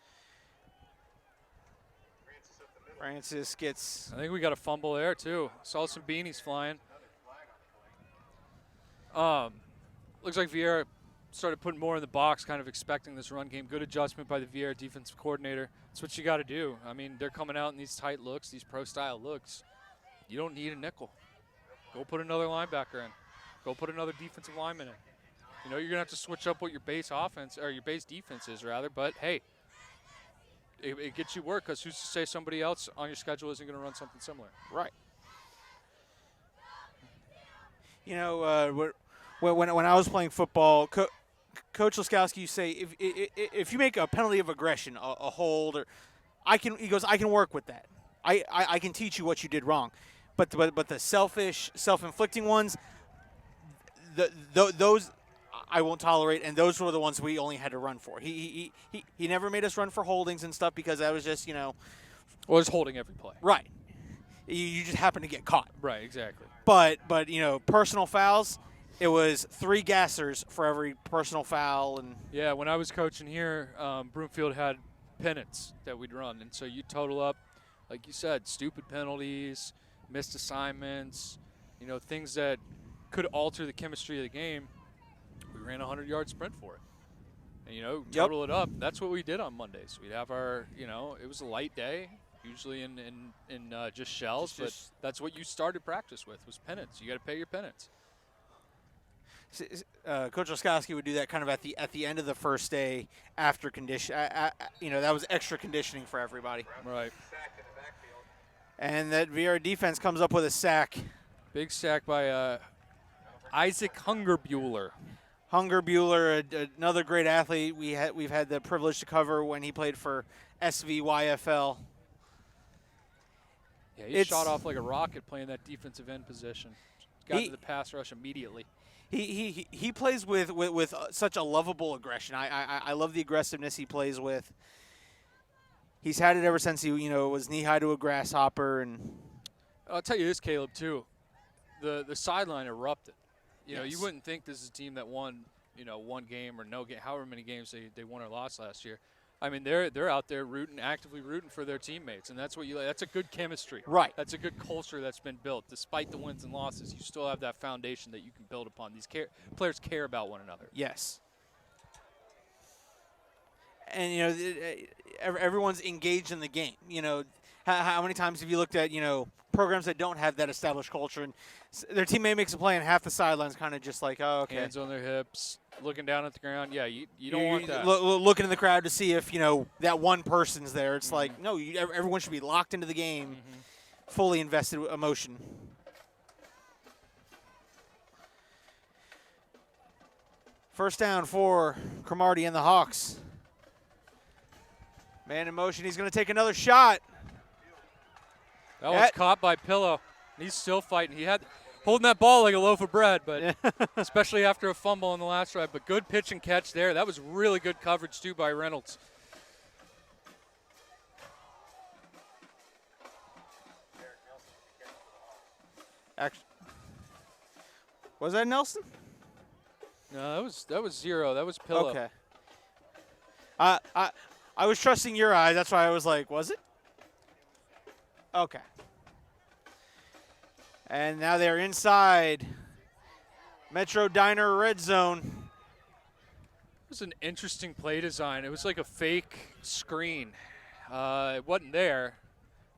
Francis gets. I think we got a fumble there too. Saw some beanies flying. Looks like Viera started putting more in the box, kind of expecting this run game. Good adjustment by the Viera defensive coordinator. That's what you got to do. I mean, they're coming out in these tight looks, these pro-style looks. You don't need a nickel. Go put another linebacker in. Go put another defensive lineman in. You're going to have to switch up what your base offense, or your base defense is, rather. But, hey, it gets you work, because who's to say somebody else on your schedule isn't going to run something similar? Right. When I was playing football, Coach Laskowski used to say, if you make a penalty of aggression, a hold, I can work with that. I can teach you what you did wrong. But the selfish, self-inflicting ones, those I won't tolerate, and those were the ones we only had to run for. He never made us run for holdings and stuff, because that was just, Well, it's holding every play. Right. You just happen to get caught. Right, exactly. But personal fouls, it was 3 gassers for every personal foul. And yeah, when I was coaching here, Broomfield had pennants that we'd run, and so you total up, like you said, stupid penalties, missed assignments, things that could alter the chemistry of the game. We ran a 100-yard sprint for it. And, total it up. That's what we did on Mondays. We'd have our, it was a light day, usually in just shells, but that's what you started practice with, was pennants. You got to pay your pennants. Coach Laskowski would do that kind of at the end of the first day after condition. That was extra conditioning for everybody. Right. And that Viera defense comes up with a sack. Big sack by Isaac Hungerbuehler. Hunger Bueller, another great athlete we've had the privilege to cover when he played for SVYFL. Yeah, he shot off like a rocket playing that defensive end position. Got to the pass rush immediately. He plays with such a lovable aggression. I love the aggressiveness he plays with. He's had it ever since he was knee high to a grasshopper. And I'll tell you this, Caleb, too. The sideline erupted. You know, Yes. you wouldn't think this is a team that won, one game or no game, however many games they won or lost last year. I mean, they're out there actively rooting for their teammates, and that's what you like. That's a good chemistry. Right. That's a good culture that's been built. Despite the wins and losses, you still have that foundation that you can build upon. These players care about one another. yes. And everyone's engaged in the game. How many times have you looked at programs that don't have that established culture, and their teammate makes a play and half the sideline's kind of just like, oh, okay. Hands on their hips, looking down at the ground. Yeah, you don't want that. Looking in the crowd to see if that one person's there. It's like, no, everyone should be locked into the game, fully invested with emotion. First down for Cromartie and the Hawks. Man in motion. He's going to take another shot. That was caught by Pillow. He's still fighting. He had holding that ball like a loaf of bread, but especially after a fumble on the last drive. But good pitch and catch there. That was really good coverage, too, by Reynolds. Actually, was that Nelson? No, that was zero. That was Pillow. Okay. I was trusting your eyes. That's why I was like, was it? Okay. And now they're inside Metro Diner red zone. It was an interesting play design. It was like a fake screen. It wasn't there,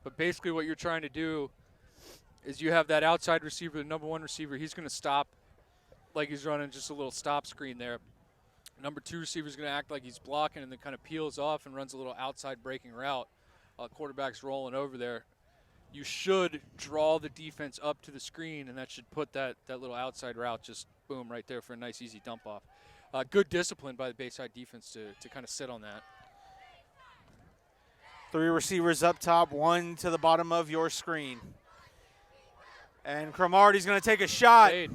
but basically what you're trying to do is you have that outside receiver, the number one receiver. He's going to stop like he's running just a little stop screen there. Number two receiver is going to act like he's blocking and then kind of peels off and runs a little outside breaking route. Quarterback's rolling over there. You should draw the defense up to the screen, and that should put that little outside route just, boom, right there for a nice, easy dump off. Good discipline by the Bayside defense to kind of sit on that. Three receivers up top, one to the bottom of your screen. And Cromartie's going to take a shot. Fade.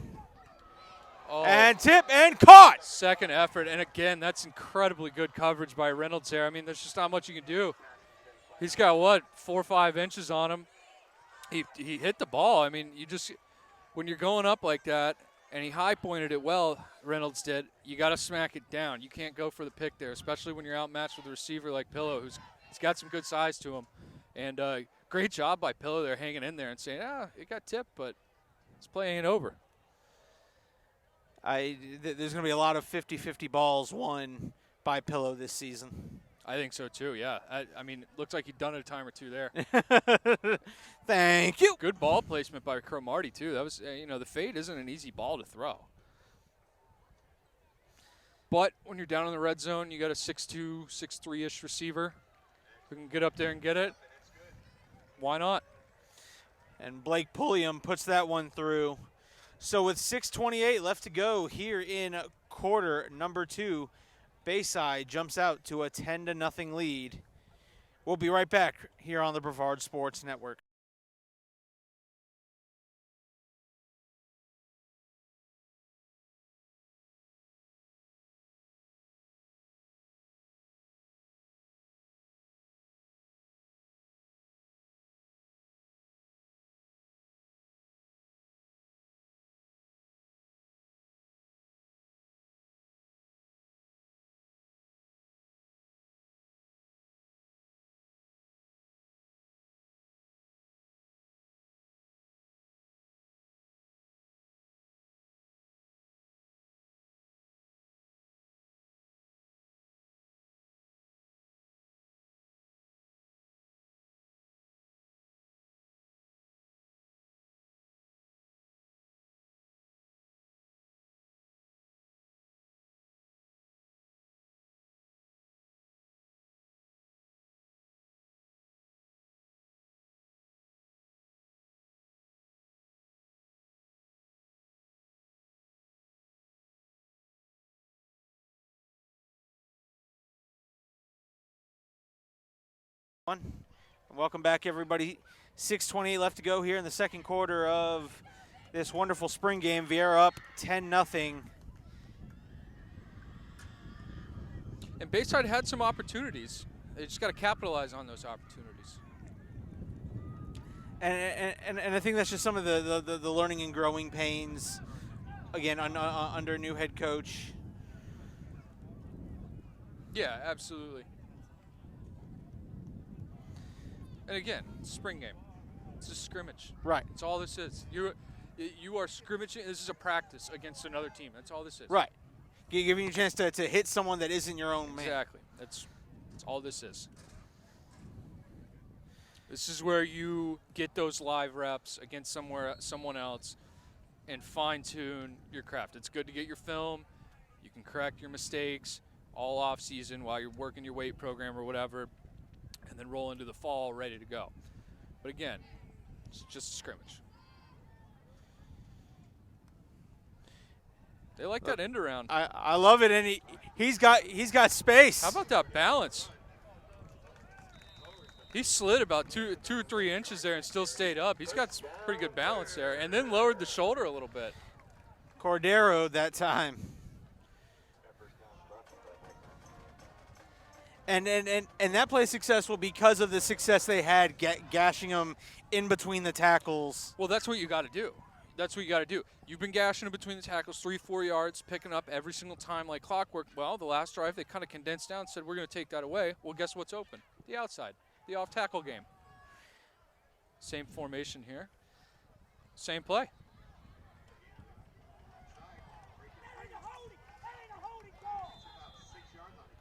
Oh. And tip and caught. Second effort, and again, that's incredibly good coverage by Reynolds there. I mean, there's just not much you can do. He's got, 4 or 5 inches on him. He hit the ball. I mean, when you're going up like that, and he high-pointed it well, Reynolds did, you got to smack it down. You can't go for the pick there, especially when you're outmatched with a receiver like Pillow, he's got some good size to him. And great job by Pillow there, hanging in there and saying, it got tipped, but this play ain't over. There's going to be a lot of 50-50 balls won by Pillow this season. I think so, too, yeah. I mean, it looks like he'd done it a time or two there. Thank you. Good ball placement by Cromartie, too. That was, the fade isn't an easy ball to throw. But when you're down in the red zone, you got a 6'2", 6'3"-ish receiver who can get up there and get it. Why not? And Blake Pulliam puts that one through. So with 6:28 left to go here in quarter number 2, Bayside jumps out to a 10-0 lead. We'll be right back here on the Brevard Sports Network. Welcome back, everybody. 6:28 left to go here in the second quarter of this wonderful spring game. Viera up 10-0. And Bayside had some opportunities. They just got to capitalize on those opportunities. And I think that's just some of the learning and growing pains, again, under a new head coach. Yeah, absolutely. And again, spring game. It's a scrimmage. Right. That's all this is. You are scrimmaging. This is a practice against another team. That's all this is. Right. Giving you a chance to hit someone that isn't your own man. Exactly. That's all this is. This is where you get those live reps against someone else and fine-tune your craft. It's good to get your film. You can correct your mistakes all off season while you're working your weight program or whatever, and then roll into the fall ready to go. But again, it's just a scrimmage. They like that end around. I love it, and he's got space. How about that balance? He slid about two or 3 inches there and still stayed up. He's got some pretty good balance there, and then lowered the shoulder a little bit. Cordero that time. And that play successful because of the success they had gashing him in between the tackles. Well, that's what you got to do. That's what you got to do. You've been gashing him between the tackles 3-4 yards, picking up every single time like clockwork. Well, the last drive they kind of condensed down and said, we're going to take that away. Well, guess what's open? The outside, the off-tackle game. Same formation here. Same play.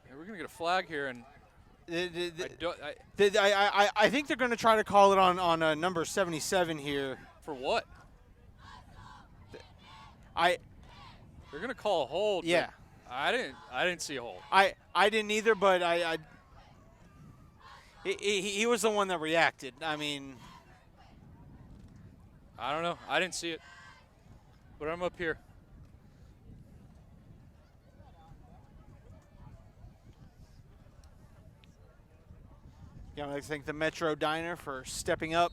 Yeah, we're going to get a flag here, and I think they're going to try to call it on number 77 here. for what? I They're going to call a hold. Yeah. I didn't see a hold. I didn't either, but he was the one that reacted. I mean, I don't know. I didn't see it. But I'm up here. yeah, I'd like to thank the Metro Diner for stepping up.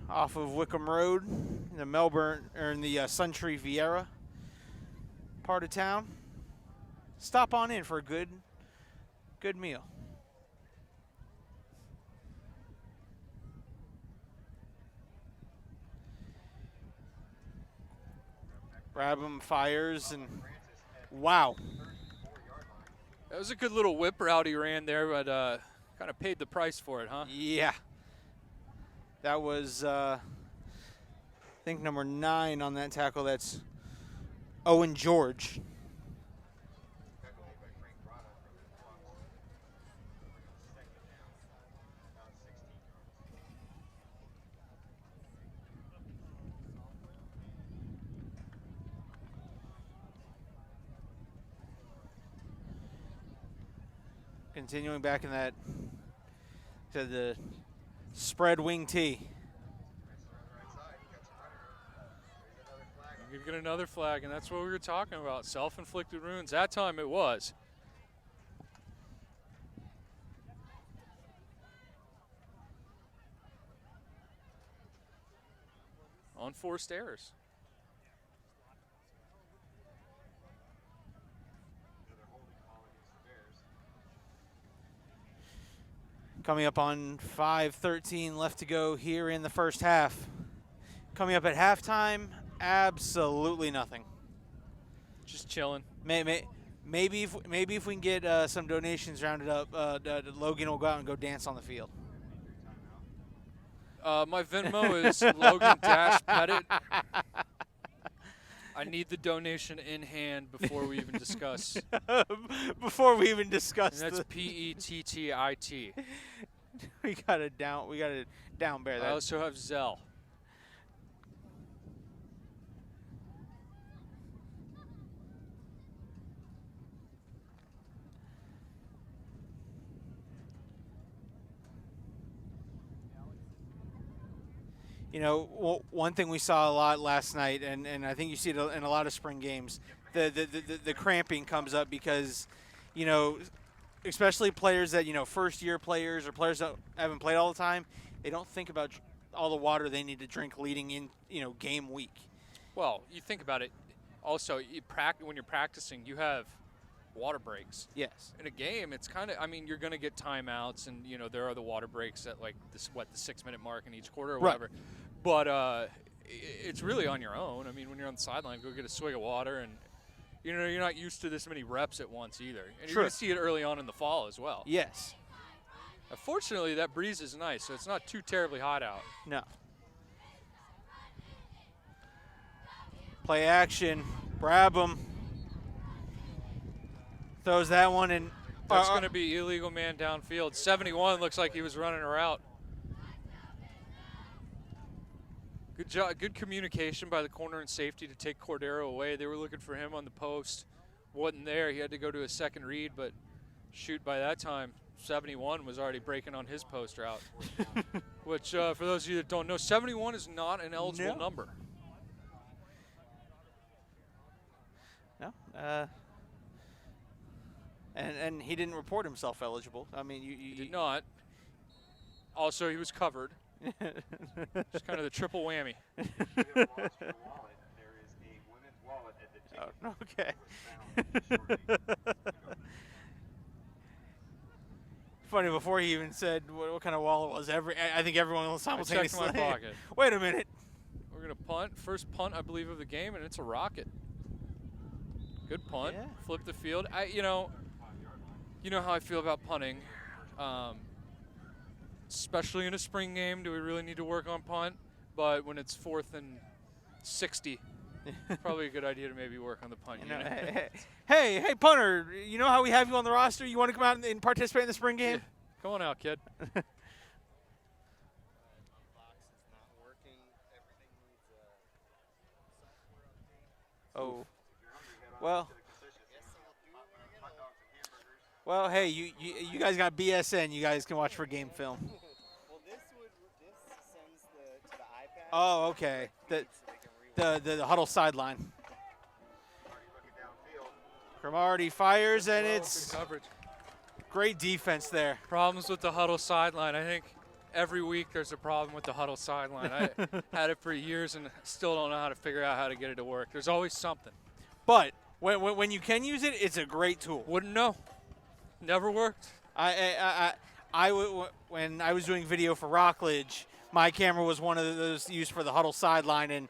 Off of Wickham Road, in the Suntree Viera part of town. Stop on in for a good meal. Brabham fires, and wow. That was a good little whip route he ran there, but kind of paid the price for it, huh? Yeah. That was, I think, number 9 on that tackle. That's Owen George. Continuing back in that to the spread wing tee. You get another flag, and that's what we were talking about. Self-inflicted wounds. That time it was. Unforced errors. Coming up on 5:13 left to go here in the first half. Coming up at halftime, absolutely nothing. Just chilling. Maybe if we can get some donations rounded up, Logan will go out and go dance on the field. My Venmo is Logan-Pettit. I need the donation in hand before we even discuss. Before we even discuss, And that's Pettit. we gotta down bear that. I also have Zelle. You know, one thing we saw a lot last night, and I think you see it in a lot of spring games, the cramping comes up because, you know, especially players that, you know, first-year players or players that haven't played all the time, they don't think about all the water they need to drink leading in, you know, game week. Well, you think about it. Also, when you're practicing, you have water breaks. Yes. In a game, it's kind of, I mean, you're going to get timeouts, and, you know, there are the water breaks at, like, the 6-minute mark in each quarter or whatever. But it's really on your own. I mean, when you're on the sideline, go get a swig of water, and, you know, you're not used to this many reps at once either. And you're going to see it early on in the fall as well. Yes. Fortunately, that breeze is nice, so it's not too terribly hot out. No. Play action. Brabham throws that one in. That's going to be illegal man downfield. 71 looks like he was running a route. Good job, good communication by the corner and safety to take Cordero away. They were looking for him on the post. Wasn't there. He had to go to a second read, but shoot, by that time, 71 was already breaking on his post route. Which, for those of you that don't know, 71 is not an eligible number. No. And he didn't report himself eligible. I mean, He did not. Also, he was covered. It's kind of the triple whammy. If you have lost your wallet, there is a women's wallet at the ticket. Okay. Funny, before he even said what kind of wallet it was, I think everyone was simultaneously. I checked my pocket. Wait a minute. We're going to punt. First punt, I believe, of the game, and it's a rocket. Good punt. Yeah. Flip the field. You know how I feel about punting. Especially in a spring game, do we really need to work on punt? But when it's 4th and 60, probably a good idea to maybe work on the punt unit. Hey, punter, you know how we have you on the roster? You want to come out and participate in the spring game? Yeah. Come on out, kid. Oh. Well, hey, you guys got BSN. You guys can watch for game film. Well, this sends to the iPad. Oh, okay. The huddle sideline. Cromartie fires, and it's Good coverage. great defense there. Problems with the huddle sideline. I think every week there's a problem with the huddle sideline. I had it for years and still don't know how to figure out how to get it to work. There's always something. But when you can use it, it's a great tool. Wouldn't know. Never worked. When I was doing video for Rockledge, my camera was one of those used for the huddle sideline, and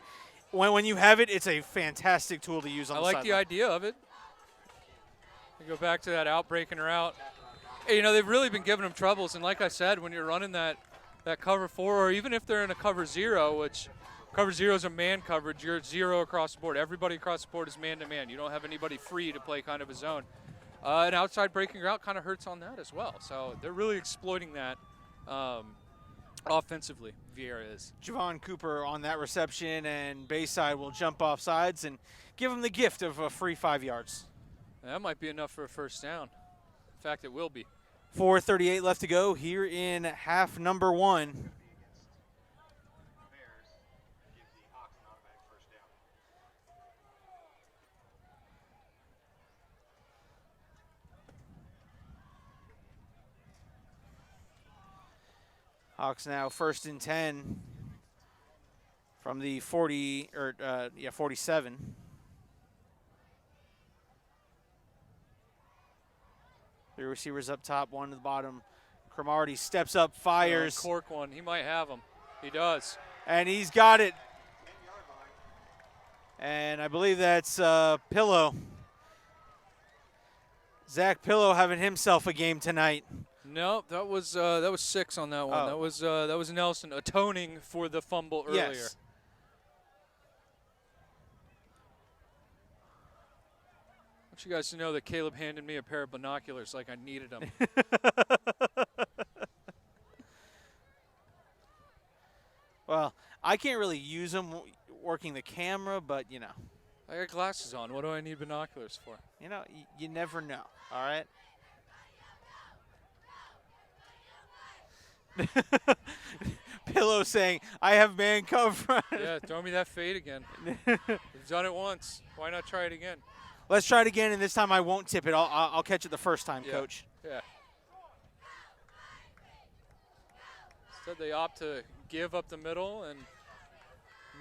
when you have it, it's a fantastic tool to use on the sideline. I like the idea of it. You go back to that out-breaking route. Hey, you know, they've really been giving them troubles, and like I said, when you're running that cover 4, or even if they're in a cover 0, which cover 0 is a man coverage, you're 0 across the board. Everybody across the board is man-to-man. You don't have anybody free to play kind of a zone. An outside breaking route kind of hurts on that as well. So they're really exploiting that offensively, Viera is. Javon Cooper on that reception, and Bayside will jump off sides and give him the gift of a free 5 yards. That might be enough for a first down. In fact, it will be. 4:38 left to go here in half number 1. Hawks now 1st and 10 from the 47. The receivers up top, one to the bottom. Cromartie steps up, fires. Cork one. He might have him. He does. And he's got it. And I believe that's Pillow. Zach Pillow having himself a game tonight. No, that was 6 on that one. Oh. That was Nelson atoning for the fumble earlier. Yes. I want you guys to know that Caleb handed me a pair of binoculars like I needed them. Well, I can't really use them working the camera, but, you know. I got glasses on. What do I need binoculars for? You know, you never know, all right? Pillow saying, I have man cover. Yeah, throw me that fade again. We've done it once. Why not try it again? Let's try it again, and this time I won't tip it. I'll catch it the first time, Yeah. Coach. Yeah. Instead, they opt to give up the middle and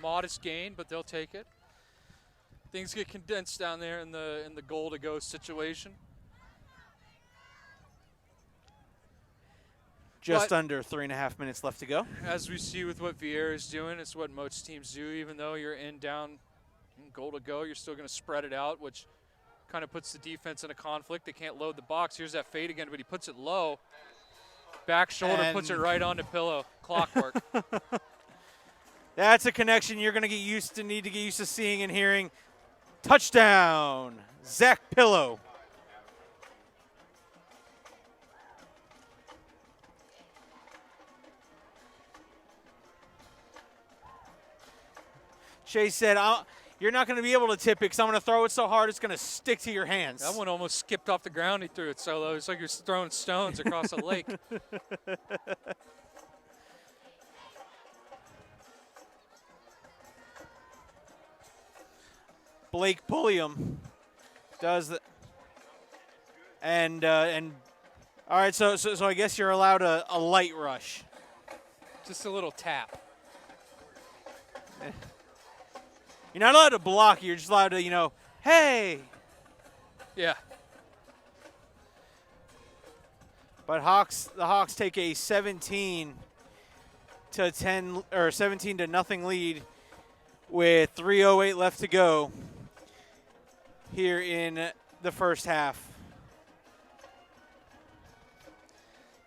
modest gain, but they'll take it. Things get condensed down there in the goal to go situation. Just But under 3.5 minutes left to go. as we see with what Viera is doing, it's what most teams do. Even though you're down, goal to go, you're still going to spread it out, which kind of puts the defense in a conflict. They can't load the box. Here's that fade again, but he puts it low. Back shoulder, And puts it right on the pillow. Clockwork. That's a connection you're going to need to get used to seeing and hearing. Touchdown, Zach Pillow. Chase said, you're not going to be able to tip it because I'm going to throw it so hard it's going to stick to your hands. That one almost skipped off the ground. He threw it so low. It's like you're throwing stones across a lake. Blake Pulliam does the, and all right. So I guess you're allowed a light rush. Just a little tap. You're not allowed to block. You're just allowed to, hey. Yeah. But the Hawks take a 17 to 10 or 17 to nothing lead with 3:08 left to go here in the first half.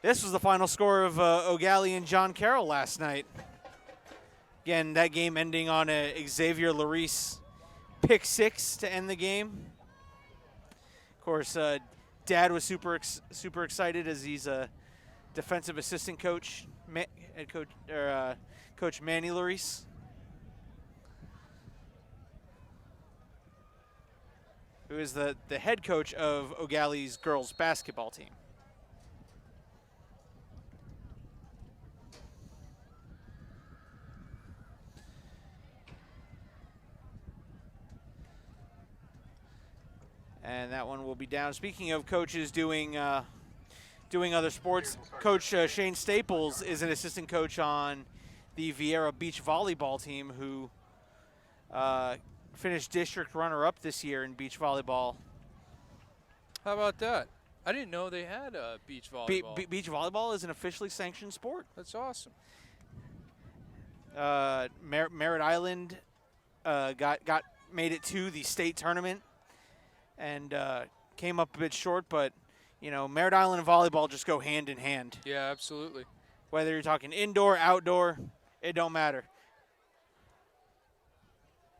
This was the final score of O'Galley and John Carroll last night. Again, that game ending on a Xavier Larice pick 6 to end the game. Of course, Dad was super excited as he's a defensive assistant coach, head coach, Coach Manny Larice. Who is the head coach of O'Galley's girls basketball team. And that one will be down. Speaking of coaches doing other sports, Coach Shane Staples is an assistant coach on the Viera beach volleyball team who finished district runner-up this year in beach volleyball. How about that? I didn't know they had beach volleyball. Beach volleyball is an officially sanctioned sport. That's awesome. Merritt Island made it to the state tournament and came up a bit short, but Merritt Island and volleyball just go hand in hand. Yeah, absolutely. Whether you're talking indoor, outdoor, it don't matter.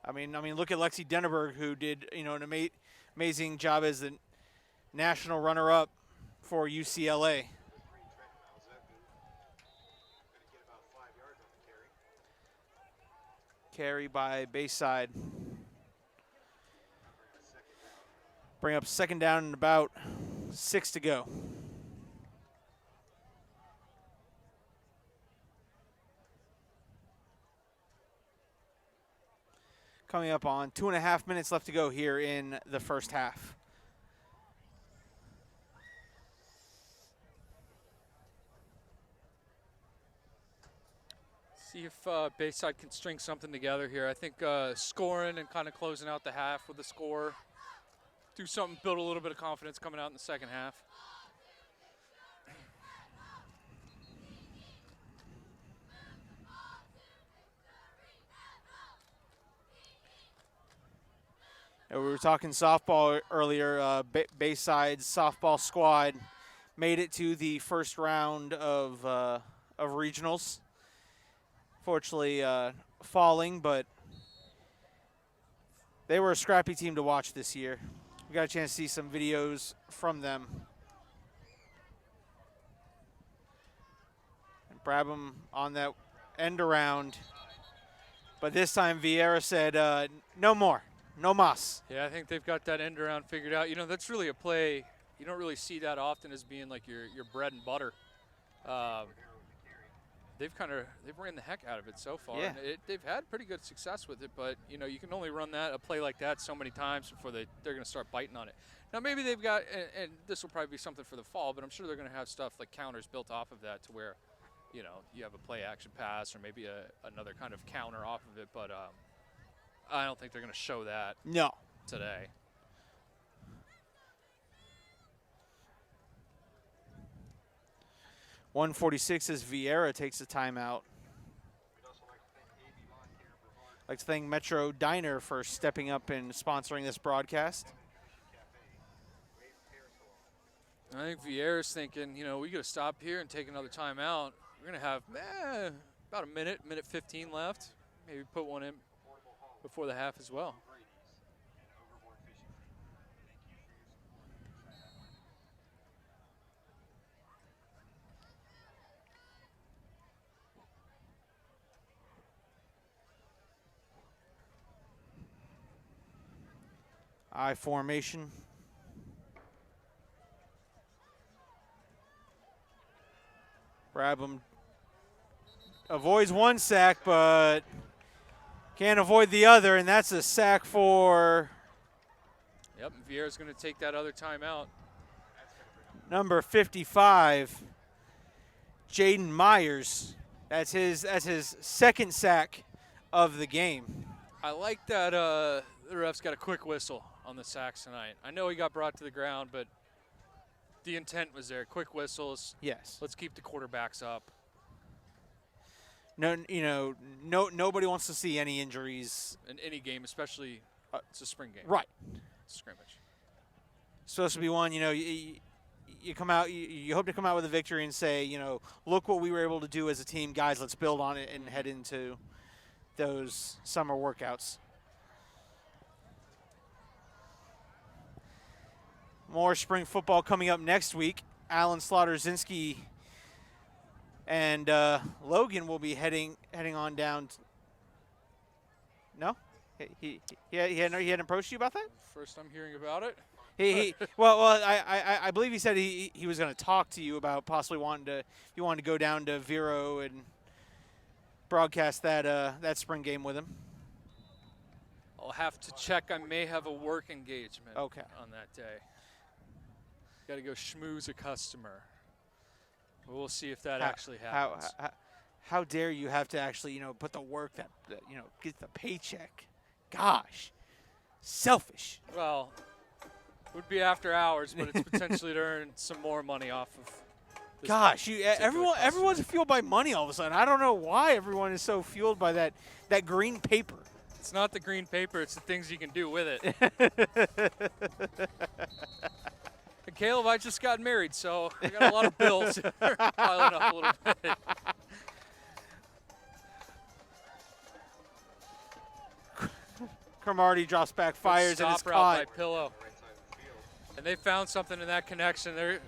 I mean, look at Lexi Denneberg, who did an amazing job as the national runner-up for UCLA. Carry by Bayside. Bring up second down and about 6 to go. Coming up on 2.5 minutes left to go here in the first half. See if Bayside can string something together here. I think scoring and kind of closing out the half with a score. Do something, build a little bit of confidence coming out in the second half. We were talking softball earlier. Bayside's softball squad made it to the first round of regionals. Fortunately, falling, but they were a scrappy team to watch this year. We got a chance to see some videos from them. And Brabham on that end around. But this time Viera said, no more, no mas. Yeah, I think they've got that end around figured out. That's really a play. You don't really see that often as being like your bread and butter. they've ran the heck out of it so far. Yeah. And they've had pretty good success with it, but you can only run a play like that so many times before they're going to start biting on it. Now maybe they've got, and this will probably be something for the fall, but I'm sure they're going to have stuff like counters built off of that to where, you have a play action pass or maybe another kind of counter off of it. But I don't think they're going to show that No. today. .146 as Viera takes a timeout. I'd like to thank Metro Diner for stepping up and sponsoring this broadcast. I think Viera's thinking, we got to stop here and take another timeout. We're going to have about a minute 15 left. Maybe put one in before the half as well. I formation. Brabham avoids one sack, but can't avoid the other, and that's a sack for Yep, Viera's going to take that other timeout. number 55, Jaden Myers. That's his second sack of the game. I like that the ref's got a quick whistle on the sacks tonight. I know he got brought to the ground, but the intent was there. Quick whistles. Yes. Let's keep the quarterbacks up. No, nobody wants to see any injuries. In any game, especially it's a spring game. Right. Scrimmage. Supposed to be one, you come out, you hope to come out with a victory and say, look what we were able to do as a team. Guys, let's build on it and head into those summer workouts. More spring football coming up next week. Alan Slaughter-Zinski and Logan will be heading on down. No? He hadn't approached you about that? First I'm hearing about it. I believe he said he was going to talk to you about possibly wanting to go down to Viera and broadcast that spring game with him. I'll have to check. I may have a work engagement on that day. Got to go schmooze a customer. We'll see if that actually happens. How dare you have to actually, put the work that get the paycheck? Gosh, selfish. Well, it would be after hours, but it's potentially to earn some more money off of this. Gosh, everyone's fueled by money all of a sudden. I don't know why everyone is so fueled by that green paper. It's not the green paper, it's the things you can do with it. And Caleb, I just got married, so I got a lot of bills piling up a little bit. Cromartie drops back, fires, and is Stop route caught. by Pillow. And they found something in that connection there.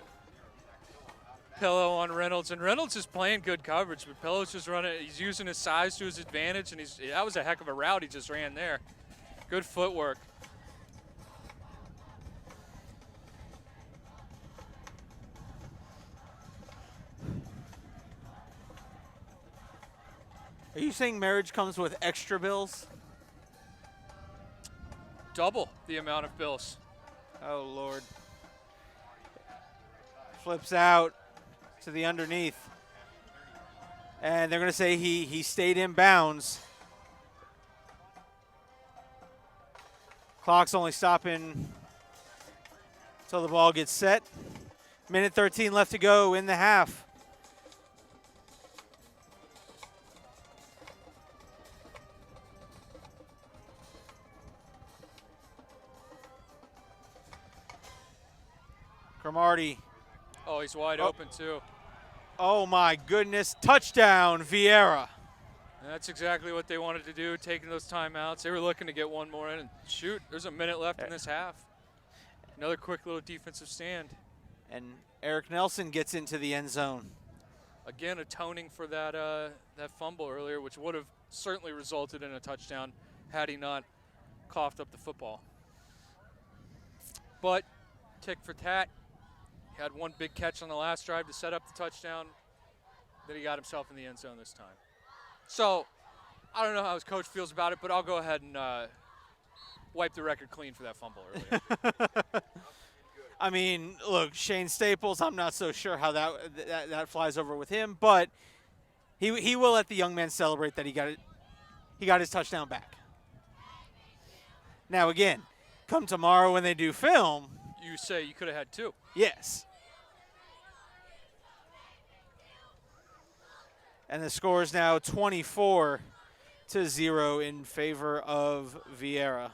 Pillow on Reynolds, and Reynolds is playing good coverage, but Pillow's just running. He's using his size to his advantage, and that was a heck of a route he just ran there. Good footwork. Are you saying marriage comes with extra bills? Double the amount of bills. Oh, Lord. Flips out to the underneath. And they're going to say he stayed in bounds. Clock's only stopping until the ball gets set. Minute 13 left to go in the half. Cromartie. Oh, he's wide open, too. Oh, my goodness. Touchdown, Viera. And that's exactly what they wanted to do, taking those timeouts. They were looking to get one more in. And shoot, there's a minute left in this half. Another quick little defensive stand. And Eric Nelson gets into the end zone. Again, atoning for that fumble earlier, which would have certainly resulted in a touchdown had he not coughed up the football. But tick for tat. He had one big catch on the last drive to set up the touchdown. that he got himself in the end zone this time. So I don't know how his coach feels about it, but I'll go ahead and wipe the record clean for that fumble earlier. I mean, look, Shane Staples, I'm not so sure how that flies over with him, but he will let the young man celebrate that he got his touchdown back. Now, again, come tomorrow when they do film. You say you could have had 2. Yes. And the score is now 24-0 in favor of Viera.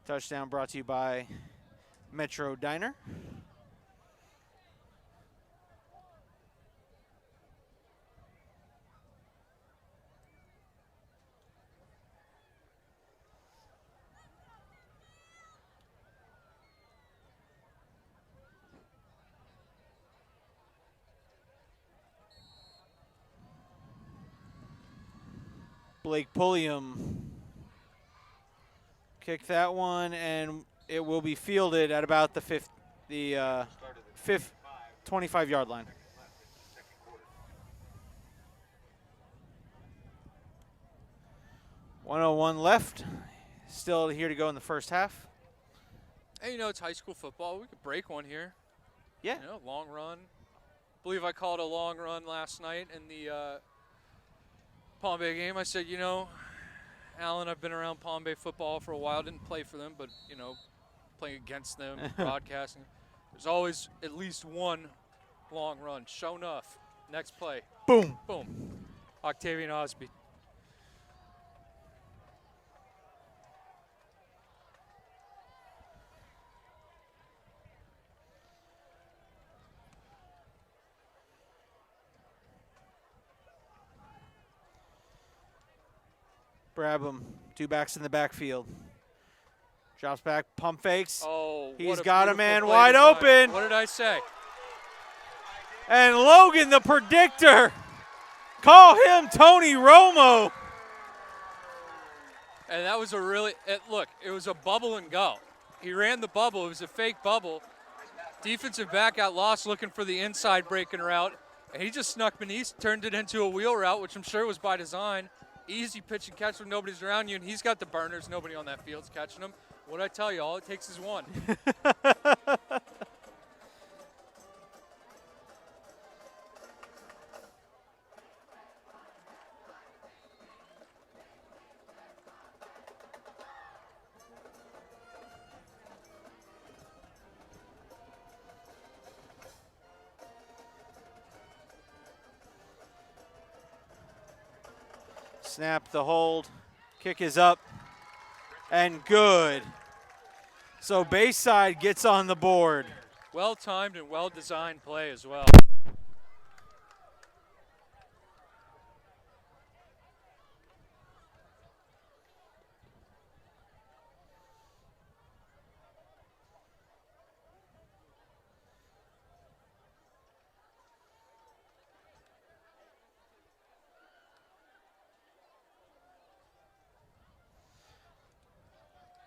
Touchdown brought to you by Metro Diner. Blake Pulliam kicked that one, and it will be fielded at about the 25-yard line. .101 left. Still here to go in the first half. Hey, it's high school football. We could break one here. Yeah. Long run. I believe I called a long run last night in the Palm Bay game. I said, Alan, I've been around Palm Bay football for a while. Didn't play for them, but, playing against them, broadcasting. There's always at least one long run. Show enough. Next play. Boom. Boom. Octavian Osby. Brabham, 2 backs in the backfield. Drops back, pump fakes. Oh, he's got a man play wide design. open. What did I say? And Logan, the predictor. Call him Tony Romo. And that was it was a bubble and go. He ran the bubble. It was a fake bubble. Defensive back got lost looking for the inside breaking route. And he just snuck beneath, turned it into a wheel route, which I'm sure was by design. Easy pitch and catch when nobody's around you, and he's got the burners. Nobody on that field's catching him. What'd I tell you? All it takes is one. Snap the hold. Kick is up. And good. So Bayside gets on the board. Well-timed and well-designed play as well.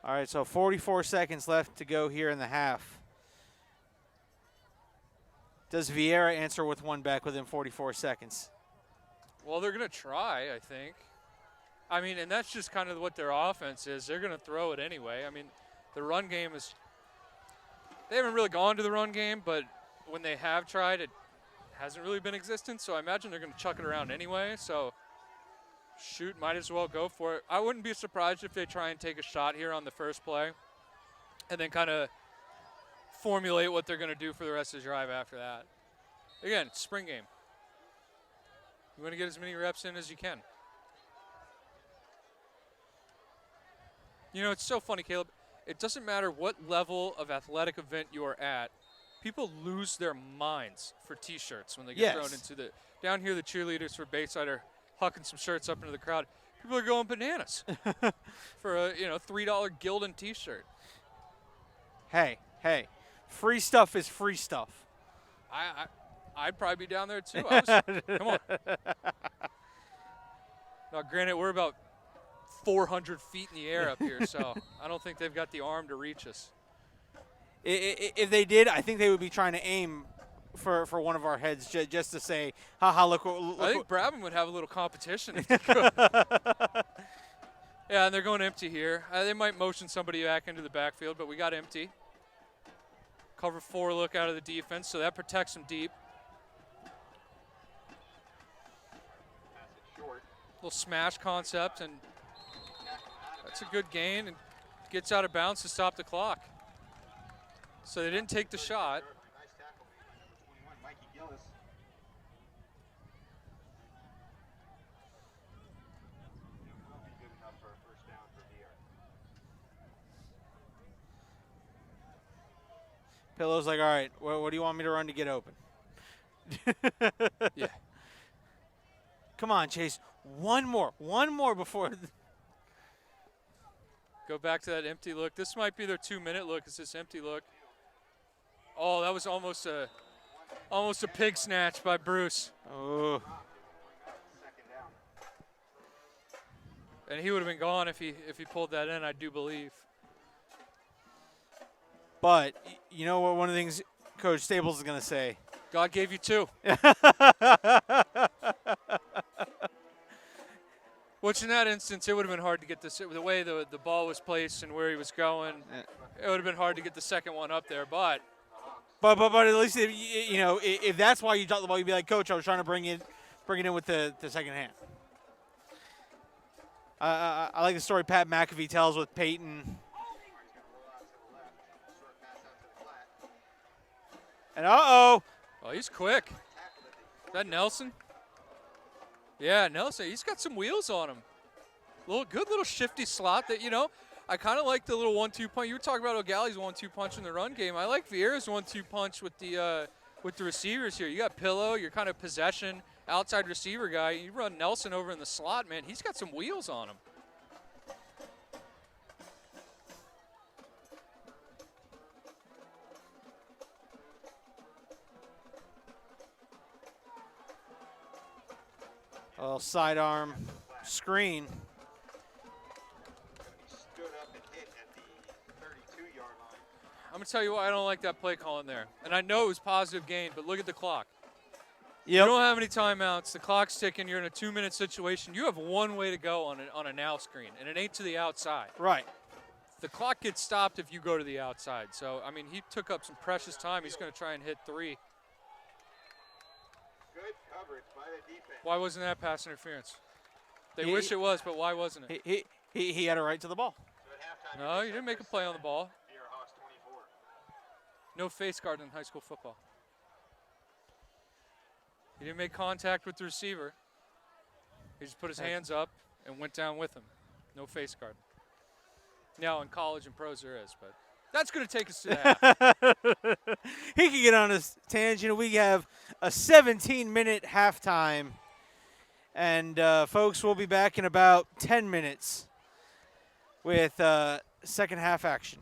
All right, so 44 seconds left to go here in the half. Does Viera answer with one back within 44 seconds? Well, they're going to try, I think. I mean, and that's just kind of what their offense is. They're going to throw it anyway. I mean, the run game is – they haven't really gone to the run game, but when they have tried, it hasn't really been existent. So I imagine they're going to chuck it around anyway. So – shoot, might as well go for it. I wouldn't be surprised if they try and take a shot here on the first play and then kind of formulate what they're going to do for the rest of the drive after that. Again, spring game. You want to get as many reps in as you can. It's so funny, Caleb. It doesn't matter what level of athletic event you are at. People lose their minds for T-shirts when they get thrown into the – down here, the cheerleaders for Bayside are – hucking some shirts up into the crowd. People are going bananas for a $3 Gildan T-shirt. Hey, free stuff is free stuff. I'd probably be down there too. Come on. Now, granted, we're about 400 feet in the air up here, so I don't think they've got the arm to reach us. If they did, I think they would be trying to aim for one of our heads just to say, haha, look. I think Brabham would have a little competition if they could. Yeah, and they're going empty here. They might motion somebody back into the backfield, but we got empty. Cover 4 look out of the defense, so that protects them deep. Pass it short. Little smash concept, and that's a good gain and gets out of bounds to stop the clock. So they didn't take the shot. Nice tackle by number 21, Mikey Gillis. It will be good enough for a first down for Viera. Pillow's like, all right, what do you want me to run to get open? Yeah. Come on, Chase. One more before. Go back to that empty look. This might be their 2-minute look. It's this empty look. Oh, that was almost a pig snatch by Bruce. Oh. Second down. And he would have been gone if he pulled that in, I do believe. But you know what? One of the things Coach Staples is going to say. God gave you 2. Which in that instance, it would have been hard to get this. The way the ball was placed and where he was going, it would have been hard to get the second one up there. But But at least if that's why you dropped the ball, you'd be like, Coach, I was trying to bring it in with the second hand. I like the story Pat McAfee tells with Peyton. And oh, he's quick. Is that Nelson? Yeah, Nelson. He's got some wheels on him. Good little shifty slot that, I kind of like the little 1-2 punch. You were talking about O'Galley's 1-2 punch in the run game. I like Viera's 1-2 punch with the receivers here. You got Pillow, you're kind of possession, outside receiver guy. You run Nelson over in the slot, man. He's got some wheels on him. A little sidearm screen. Stood up and hit at the 32-yard line. I'm going to tell you why I don't like that play calling there. And I know it was positive gain, but look at the clock. Yep. You don't have any timeouts. The clock's ticking. You're in a 2-minute situation. You have one way to go on a now screen, and it ain't to the outside. Right. The clock gets stopped if you go to the outside. So, I mean, he took up some precious time. He's going to try and hit 3. Good coverage by the defense. Why wasn't that pass interference? They wish it was, but why wasn't it? He had a right to the ball. So at halftime, No, you didn't make a play on the ball. Viera Hawks 24. No face guard in high school football. He didn't make contact with the receiver. He just put his hands up and went down with him. No face guard. Now in college and pros there is, but that's going to take us to the half. He can get on a tangent. We have a 17-minute halftime. And, folks, we'll be back in about 10 minutes with second half action.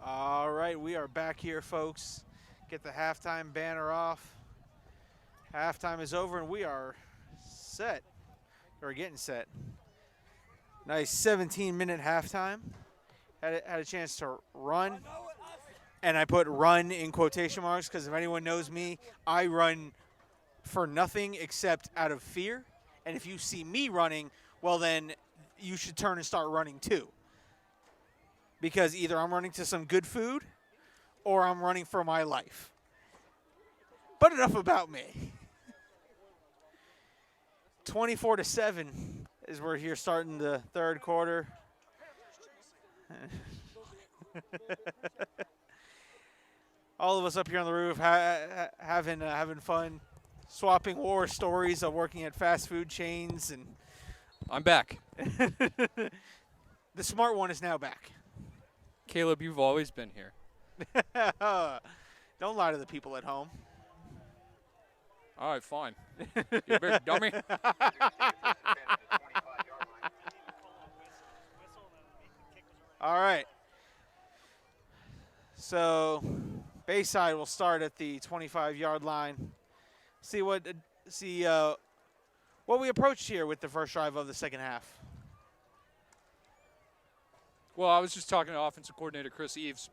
All right, we are back here, folks. Get the halftime banner off. Halftime is over, and we are set. Or getting set. Nice 17-minute halftime. Had a chance to run. And I put run in quotation marks because if anyone knows me, I run for nothing except out of fear. And if you see me running, well, then you should turn and start running too. Because either I'm running to some good food or I'm running for my life. But enough about me. 24-7 as we're here starting the third quarter. All of us up here on the roof having fun, swapping war stories of working at fast food chains, and I'm back. the smart one is now back. Caleb, you've always been here. Don't lie to the people at home. All right, fine. You big dummy. All right. So Bayside will start at the 25-yard line. See what we approached here with the first drive of the second half. Well, I was just talking to offensive coordinator Chris Eves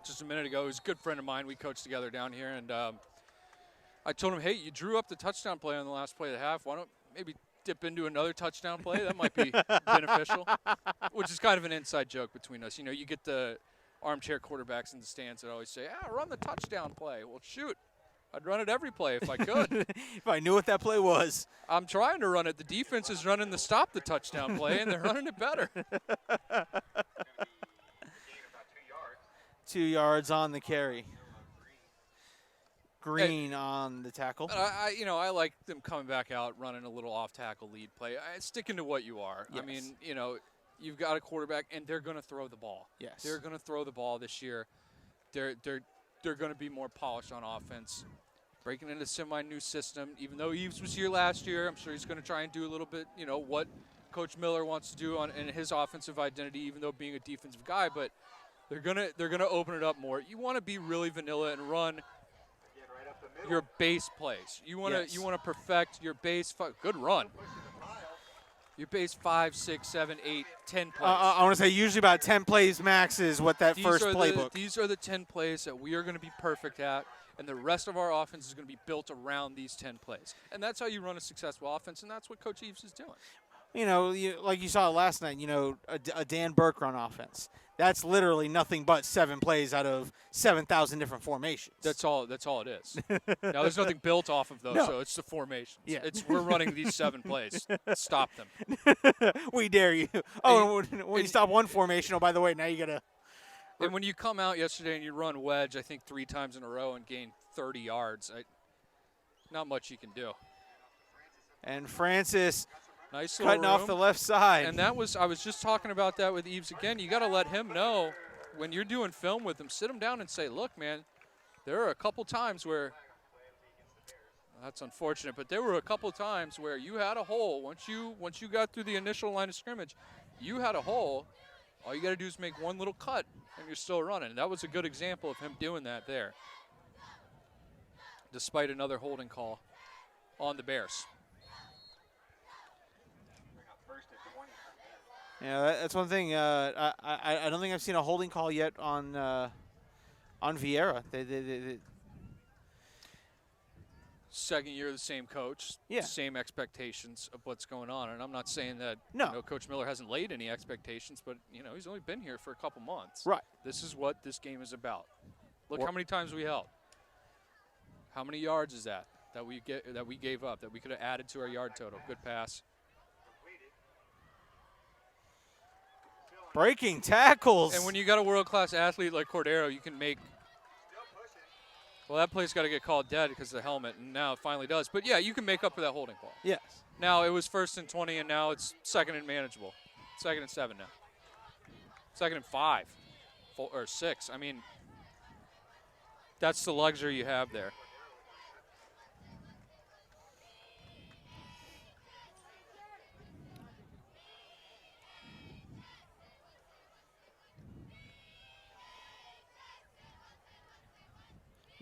just a minute ago. He's a good friend of mine. We coached together down here, and I told him, hey, you drew up the touchdown play on the last play of the half. Why don't maybe dip into another touchdown play? That might be beneficial, which is kind of an inside joke between us. You know, you get the armchair quarterbacks in the stands that always say, run the touchdown play. Well, shoot, I'd run it every play if I could. If I knew what that play was. I'm trying to run it. The defense is running the stop the touchdown play, and they're running it better. 2 yards on the carry. Green on the tackle. I like them coming back out, running a little off-tackle lead play. Sticking to what you are. Yes. I mean, you've got a quarterback, and they're going to throw the ball. Yes. They're going to throw the ball this year. They're going to be more polished on offense. Breaking into a semi-new system. Even though Eves was here last year, I'm sure he's going to try and do a little bit, what Coach Miller wants to do in his offensive identity, even though being a defensive guy. But they're gonna open it up more. You want to be really vanilla and run your base plays. You want to perfect your base. Good run. Your base 5, 6, 7, 8, 10 plays. I want to say usually about 10 plays max is what that first playbook. These are the 10 plays that we are going to be perfect at, and the rest of our offense is going to be built around these 10 plays. And that's how you run a successful offense, and that's what Coach Eves is doing. Like you saw last night, a Dan Burke run offense. That's literally nothing but 7 plays out of 7,000 different formations. That's all it is. Now, there's nothing built off of those, so it's the formations. Yeah. We're running these 7 plays. Stop them. We dare you. Oh, and when you stop one formation, by the way, now you got to. And when you come out yesterday and you run wedge, I think 3 times in a row and gain 30 yards, not much you can do. And Francis nice cutting off the left side. And I was just talking about that with Eves again. You got to let him know when you're doing film with him, sit him down and say, look, man, there are a couple times where that's unfortunate, but there were a couple times where you had a hole. Once you got through the initial line of scrimmage, you had a hole. All you got to do is make one little cut, and you're still running. And that was a good example of him doing that there, despite another holding call on the Bears. Yeah, that's one thing. I don't think I've seen a holding call yet on Viera. They Second year, the same coach, Yeah. same expectations of what's going on. And I'm not saying that No. Coach Miller hasn't laid any expectations, but he's only been here for a couple months. Right. This is what this game is about. Look Well- how many times we held. How many yards is that we gave up that we could have added to our yard total? Good pass. breaking tackles. And when you got a world-class athlete like Cordero, you can make. Well, that play's got to get called dead because of the helmet, and now it finally does. But, yeah, you can make up for that holding call. Yes. Now it was 1st and 20, and now it's 2nd and manageable. 2nd and 7 now. 2nd and 5 or 6. I mean, that's the luxury you have there.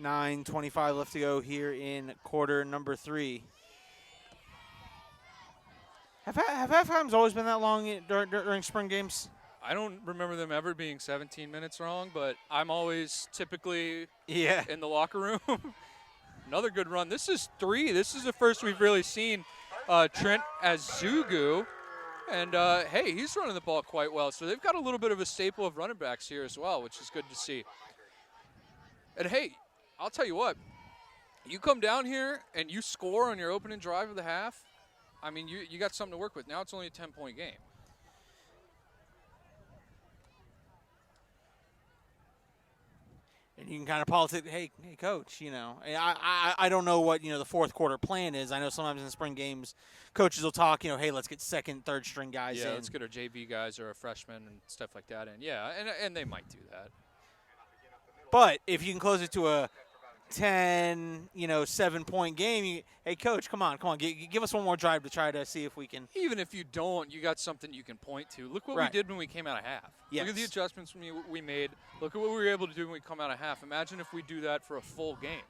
9:25 left to go here in quarter number 3. Have half times always been that long during spring games? I don't remember them ever being 17 minutes long, but I'm always typically Yeah. in the locker room. Another good run. This is 3. This is the first we've really seen Trent as Zugu. And, hey, he's running the ball quite well. So they've got a little bit of a staple of running backs here as well, which is good to see. And, hey, I'll tell you what. You come down here and you score on your opening drive of the half, I mean, you got something to work with. Now it's only a 10-point game. And you can kind of politic, hey, coach, I don't know what, the fourth quarter plan is. I know sometimes in spring games, coaches will talk, hey, let's get second, third string guys in. Yeah, let's get our JV guys or a freshman and stuff like that in. Yeah, and they might do that. But if you can close it to a 10, 7-point game, hey, coach, come on, give us one more drive to try to see if we can. Even if you don't, you got something you can point to. Look what Right. we did when we came out of half. Yes. Look at the adjustments we made. Look at what we were able to do when we come out of half. Imagine if we do that for a full game.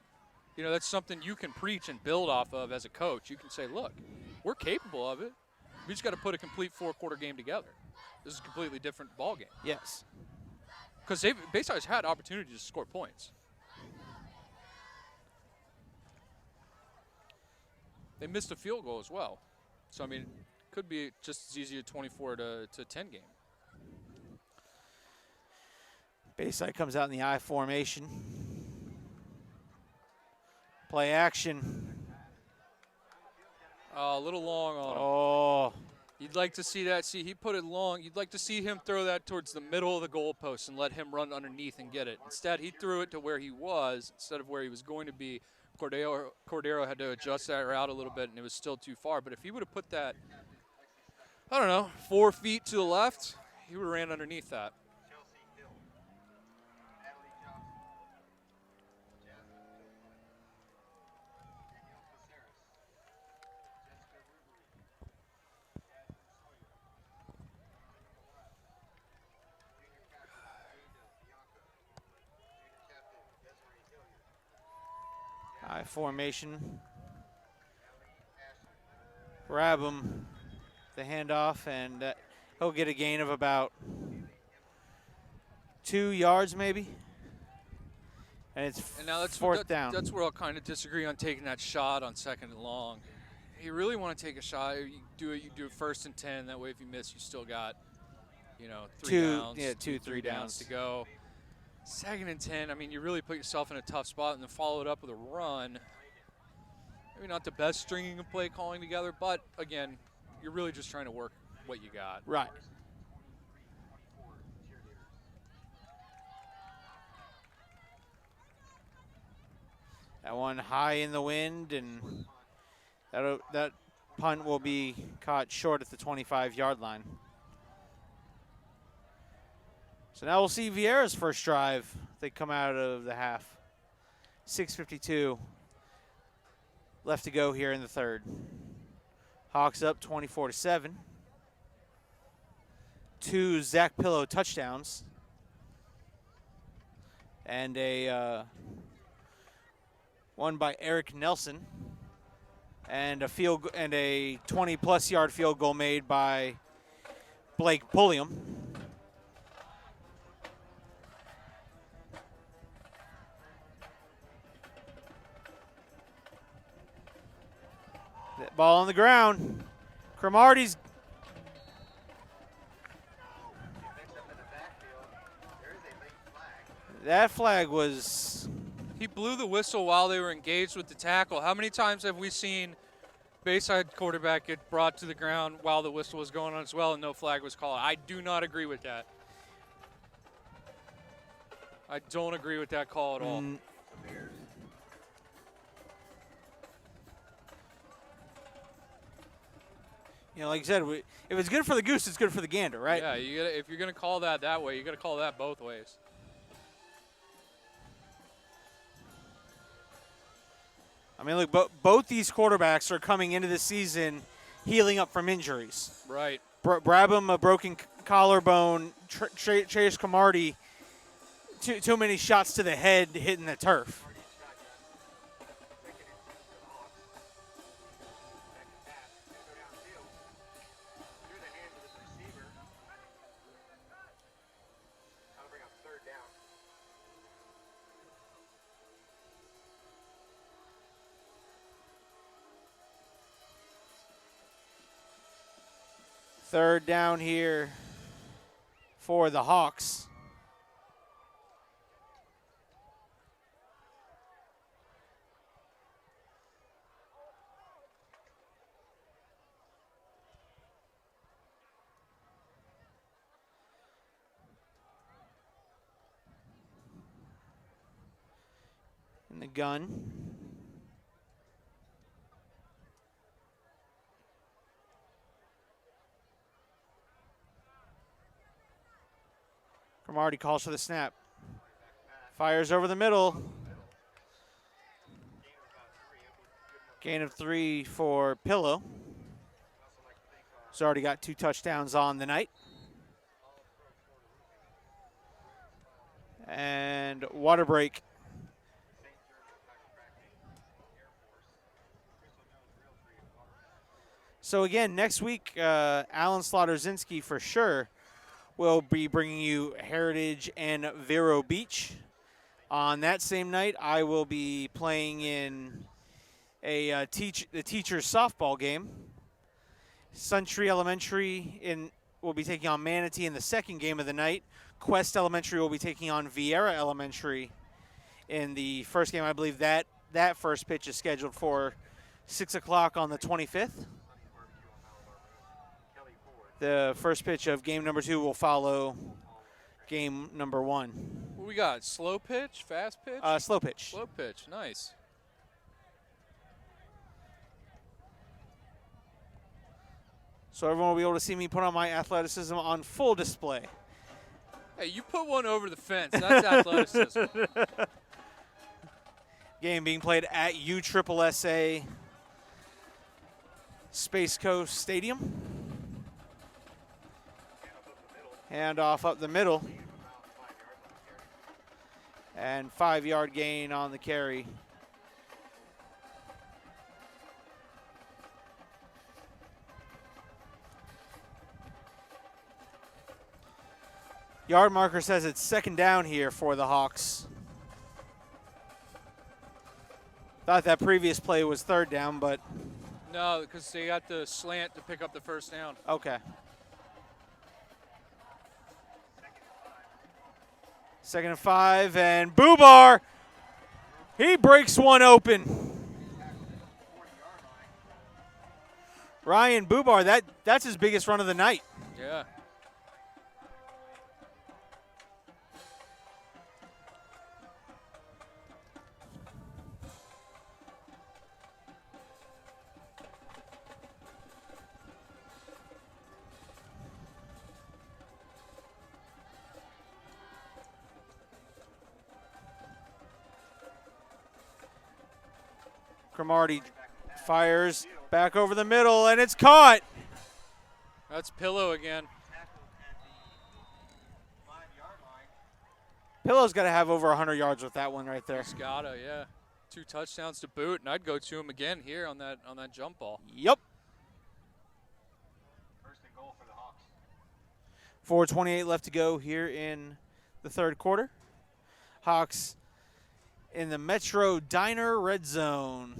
That's something you can preach and build off of as a coach. You can say, look, we're capable of it. We just got to put a complete 4-quarter game together. This is a completely different ball game. Yes. Because Bayside's had opportunities to score points. They missed a field goal as well. So, I mean, could be just as easy a 24 to 10 game. Bayside comes out in the I formation. Play action. A little long on him. Oh. You'd like to see that. See, he put it long. You'd like to see him throw that towards the middle of the goalpost and let him run underneath and get it. Instead, he threw it to where he was instead of where he was going to be. Cordero had to adjust that route a little bit, and it was still too far. But if he would have put that, 4 feet to the left, he would have ran underneath that. I formation. Grab him, the handoff, and he'll get a gain of about 2 yards maybe. And it's fourth down. That's where I'll kind of disagree on taking that shot on 2nd and long. You really want to take a shot, you do it first and 10. That way, if you miss, you still got, 3 downs. Yeah, 3 downs to go. 2nd and 10, I mean, you really put yourself in a tough spot, and then follow it up with a run. Maybe not the best stringing of play calling together, but, again, you're really just trying to work what you got. Right. That one high in the wind, and that punt will be caught short at the 25-yard line. So now we'll see Viera's first drive. They come out of the half. 6:52 left to go here in the third. Hawks up 24-7. 2 Zach Pillow touchdowns. And one by Eric Nelson. And a 20-plus yard field goal made by Blake Pulliam. That ball on the ground. Cromartie's. That flag was. He blew the whistle while they were engaged with the tackle. How many times have we seen Bayside quarterback get brought to the ground while the whistle was going on as well and no flag was called? I do not agree with that. I don't agree with that call at all. Like you said, if it's good for the goose, it's good for the gander, right? Yeah, if you're going to call that way, you got to call that both ways. I mean, look, both these quarterbacks are coming into the season healing up from injuries. Right. Brabham, a broken collarbone. Chase Cromartie, too many shots to the head hitting the turf. Third down here for the Hawks. In the gun. Cromartie calls for the snap. Fires over the middle. Gain of 3 for Pillow. He's already got 2 touchdowns on the night. And water break. So again, next week, Alan Slaughter-Zinski for sure will be bringing you Heritage and Vero Beach. On that same night, I will be playing in the teacher's softball game. Suntree Elementary will be taking on Manatee in the second game of the night. Quest Elementary will be taking on Viera Elementary in the first game. I believe that first pitch is scheduled for 6 o'clock on the 25th. The first pitch of game number 2 will follow game number 1. What we got? Slow pitch? Fast pitch? Slow pitch. Slow pitch. Nice. So everyone will be able to see me put on my athleticism on full display. Hey, you put one over the fence. That's athleticism. Game being played at USSSA Space Coast Stadium. Hand off up the middle. And 5-yard gain on the carry. Yard marker says it's second down here for the Hawks. Thought that previous play was third down, but No, because they got the slant to pick up the first down. okay. Second and 5, and Bubar, he breaks one open. Ryan Bubar, that's his biggest run of the night. Yeah. Cromartie fires back over the middle, and it's caught. That's Pillow again. Pillow's got to have over 100 yards with that one right there. Scotto, yeah. 2 touchdowns to boot, and I'd go to him again here on that jump ball. Yep. First and goal for the Hawks. 4:28 left to go here in the third quarter. Hawks in the Metro Diner red zone.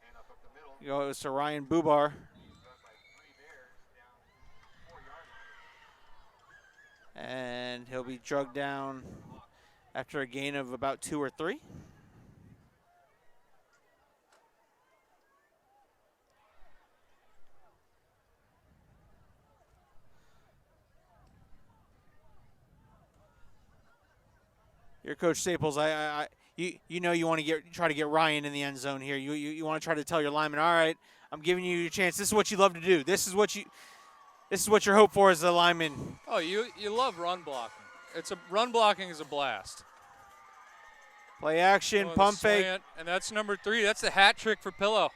And up the middle. Goes to Ryan Bubar. By 3 Bears down 4-yard line. And he'll be drugged down after a gain of about 2 or 3. Your Coach Staples, you know you want to try to get Ryan in the end zone here. You want to try to tell your lineman, all right, I'm giving you your chance. This is what you love to do. This is what your hope for as a lineman. Oh, you love run blocking. Run blocking is a blast. Play action, Oh, pump the fake. slant, and that's number 3. That's the hat trick for Pillow.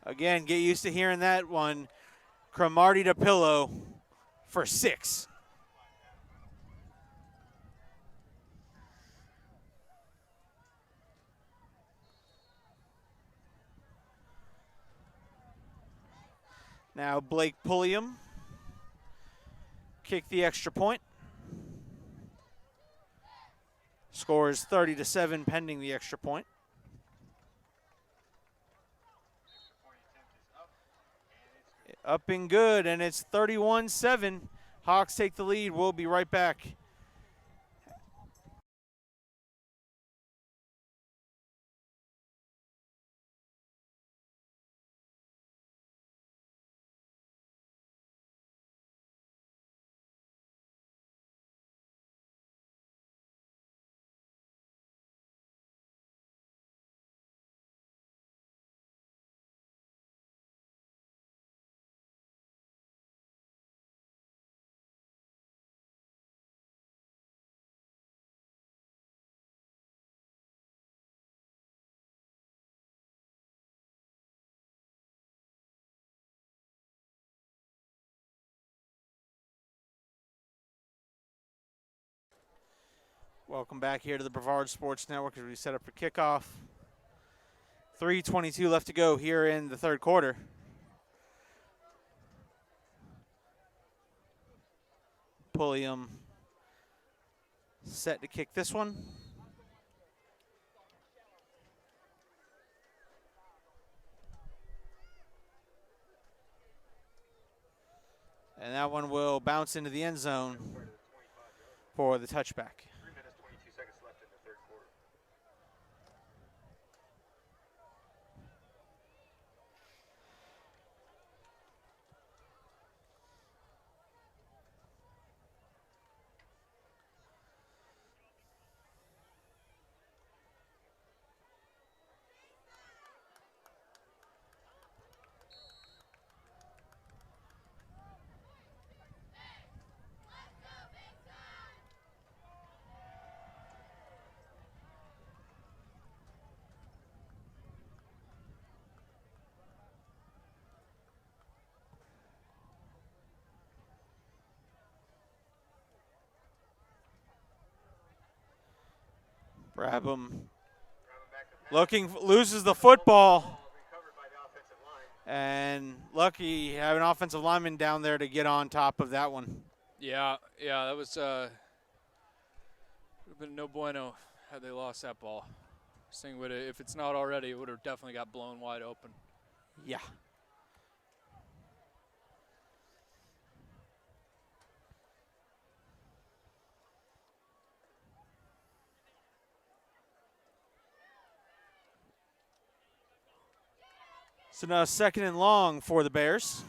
Again, get used to hearing that one. Cromartie to Pillow for 6. Now Blake Pulliam kick the extra point. Score is 30-7 pending the extra point. Up and good, and it's 31-7. Hawks take the lead. We'll be right back. Welcome back here to the Brevard Sports Network as we set up for kickoff. 3:22 left to go here in the third quarter. Pulliam set to kick this one. And that one will bounce into the end zone for the touchback. 3 minutes, 22 seconds left in the third quarter. Brabham loses the football. Recovered by the offensive line. And lucky have an offensive lineman down there to get on top of that one. Yeah, that was would have been no bueno had they lost that ball. This thing would have, if it's not already, it would have definitely got blown wide open. Yeah. So now 2nd and long for the Bears.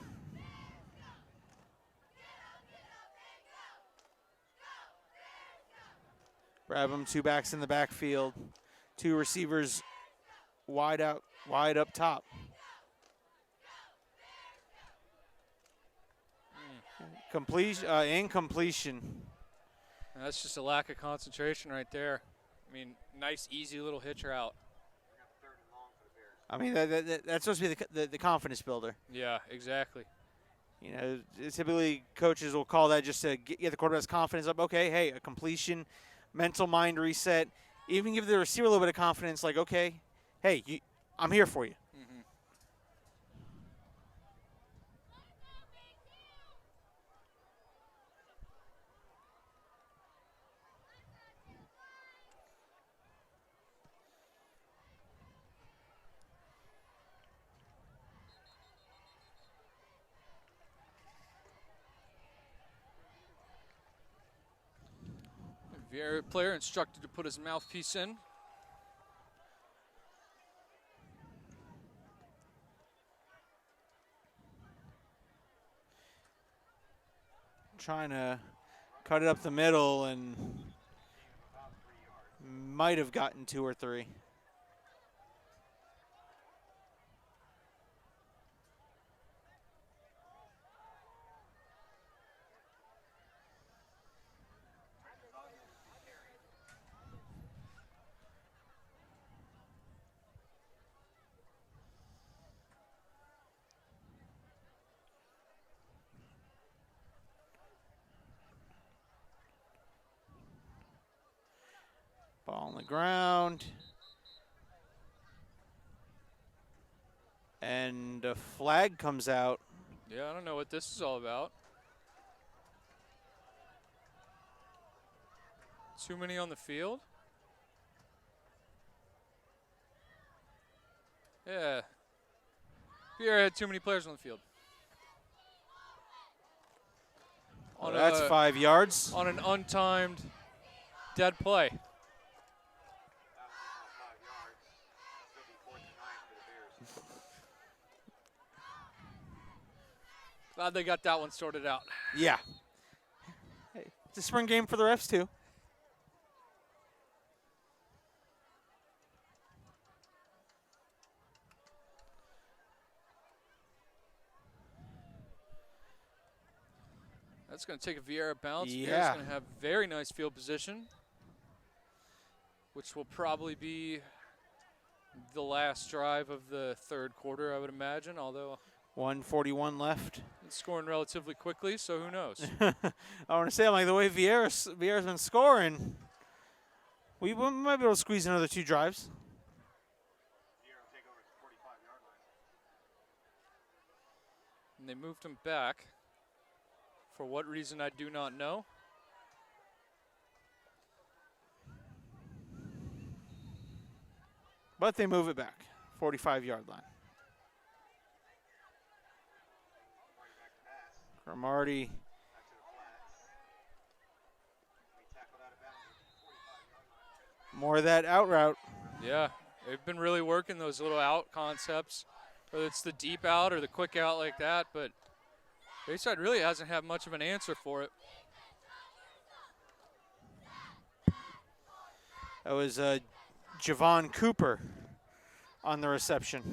Brabham, 2 backs in the backfield, 2 receivers wide up top. Incompletion. And that's just a lack of concentration right there. I mean, nice, easy little hitch route. I mean, that's supposed to be the confidence builder. Yeah, exactly. You know, typically coaches will call that just to get the quarterback's confidence up. Okay, hey, a completion, mental mind reset. Even give the receiver a little bit of confidence, like, okay, hey, I'm here for you. Mm-hmm. Viera player instructed to put his mouthpiece in. Trying to cut it up the middle and might have gotten 2 or 3. Ball on the ground. And a flag comes out. Yeah, I don't know what this is all about. Too many on the field? Yeah. Viera had too many players on the field. Well, that's 5 yards. On an untimed dead play. That was about 5 yards. Still be 4th and 9 for the Bears. Glad they got that one sorted out. Yeah. Hey, it's a spring game for the refs, too. That's going to take a Viera bounce. Yeah. Viera's going to have very nice field position, which will probably be the last drive of the third quarter, I would imagine, although 1:41 left. it's scoring relatively quickly, so who knows? I want to say, I'm like, the way Viera's been scoring, we might be able to squeeze another 2 drives. Viera will take over at the 45-yard line. And they moved him back. For what reason, I do not know. But they move it back, 45-yard line. Cromartie. Back to the flats. We tackled out of bounds at the 45-yard line. More of that out route. Yeah, they've been really working those little out concepts, whether it's the deep out or the quick out like that, but Bayside really hasn't had much of an answer for it. That was Javon Cooper on the reception.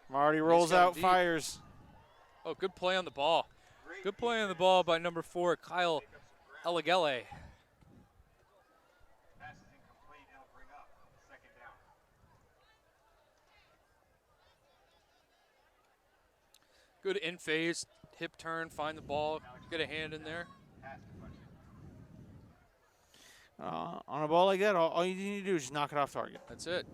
Marty rolls got him out, deep. fires. Oh, good play on the ball. Good play on the ball by number 4, Kyle Eligele. Pass is incomplete. It'll bring up 2nd down. Good in phase, hip turn, find the ball, get a hand in there. Pass deflection. On a ball like that, all you need to do is just knock it off target. That's it.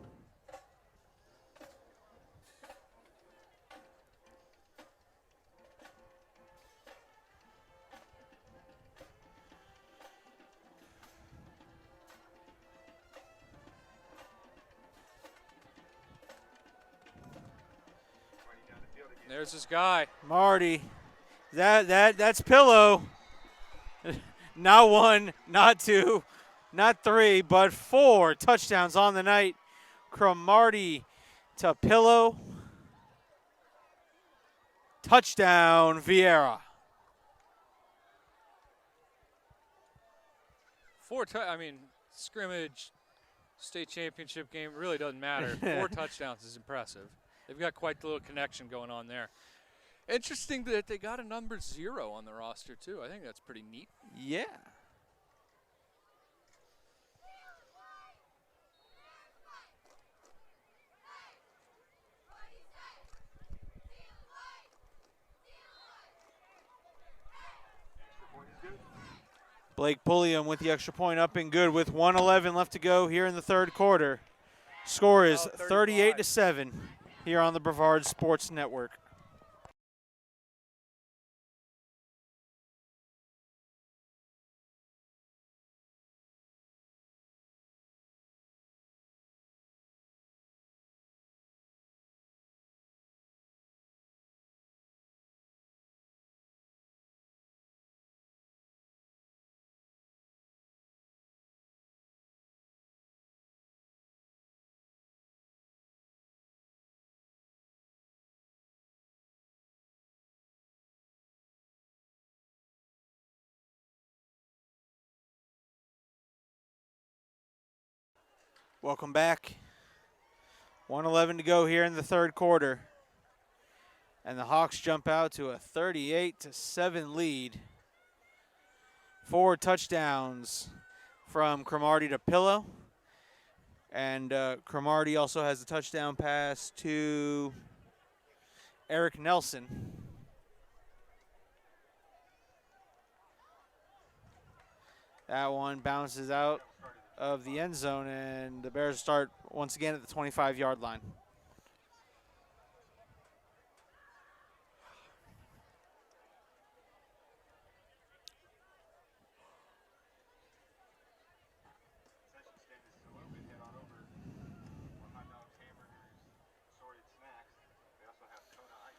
Running down the field again. There's this guy. Marty, that's Pillow. Not 1, not 2, not 3, but 4 touchdowns on the night. Cromartie to Pillow. Touchdown, Viera. I mean, scrimmage, state championship game, really doesn't matter. 4 touchdowns is impressive. They've got quite the little connection going on there. Interesting that they got a number 0 on the roster, too. I think that's pretty neat. Yeah. Extra point is good. Blake Pulliam with the extra point up and good with 1:11 left to go here in the third quarter. Score is 38-7 here on the Brevard Sports Network. Welcome back. 1:11 to go here in the third quarter. And the Hawks jump out to a 38-7 lead. 4 touchdowns from Cromartie to Pillow. And Cromartie also has a touchdown pass to Eric Nelson. That one bounces out. of the end zone, and the Bears start once again at the 25-yard line. Concession stand is still open. Head on over for hot dogs, hamburgers, assorted snacks. They also have Kona Ice.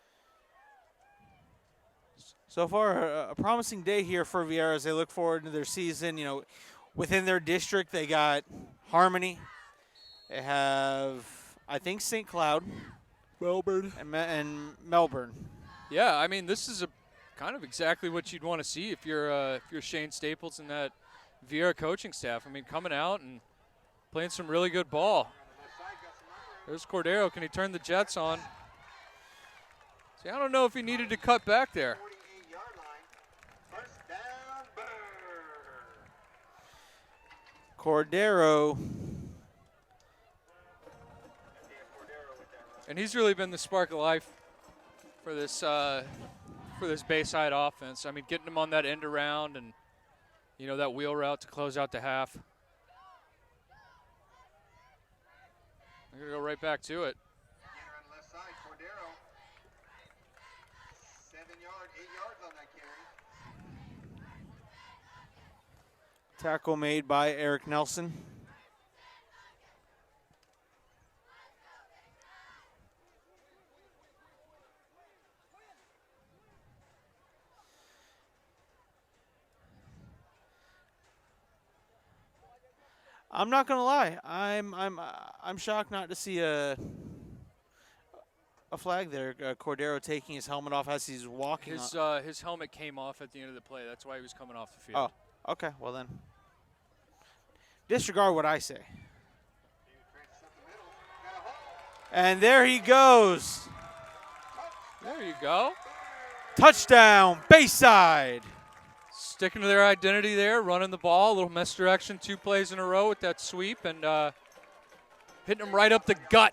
So far, a promising day here for Viera as they look forward to their season. You know, within their district, they got Harmony. They have, I think, St. Cloud. Melbourne. And Melbourne. Yeah, I mean, this is a kind of exactly what you'd want to see if you're Shane Staples and that Viera coaching staff. I mean, coming out and playing some really good ball. There's Cordero. Can he turn the Jets on? See, I don't know if he needed to cut back there. 48-yard line. First down, Cordero. And he's really been the spark of life for this Bayside offense. I mean, getting him on that end around and, you know, that wheel route to close out the half. They're going to go right back to it. Again, on the left side, Cordero. 7 yards, 8 yards on that carry. Tackle made by Eric Nelson. I'm not gonna lie. I'm shocked not to see a flag there. Cordero taking his helmet off as he's walking. His helmet came off at the end of the play. That's why he was coming off the field. Oh, okay. Well then, disregard what I say. And there he goes. There you go. Touchdown, Bayside. Sticking to their identity there, running the ball, a little misdirection, 2 plays in a row with that sweep, and hitting him right up the gut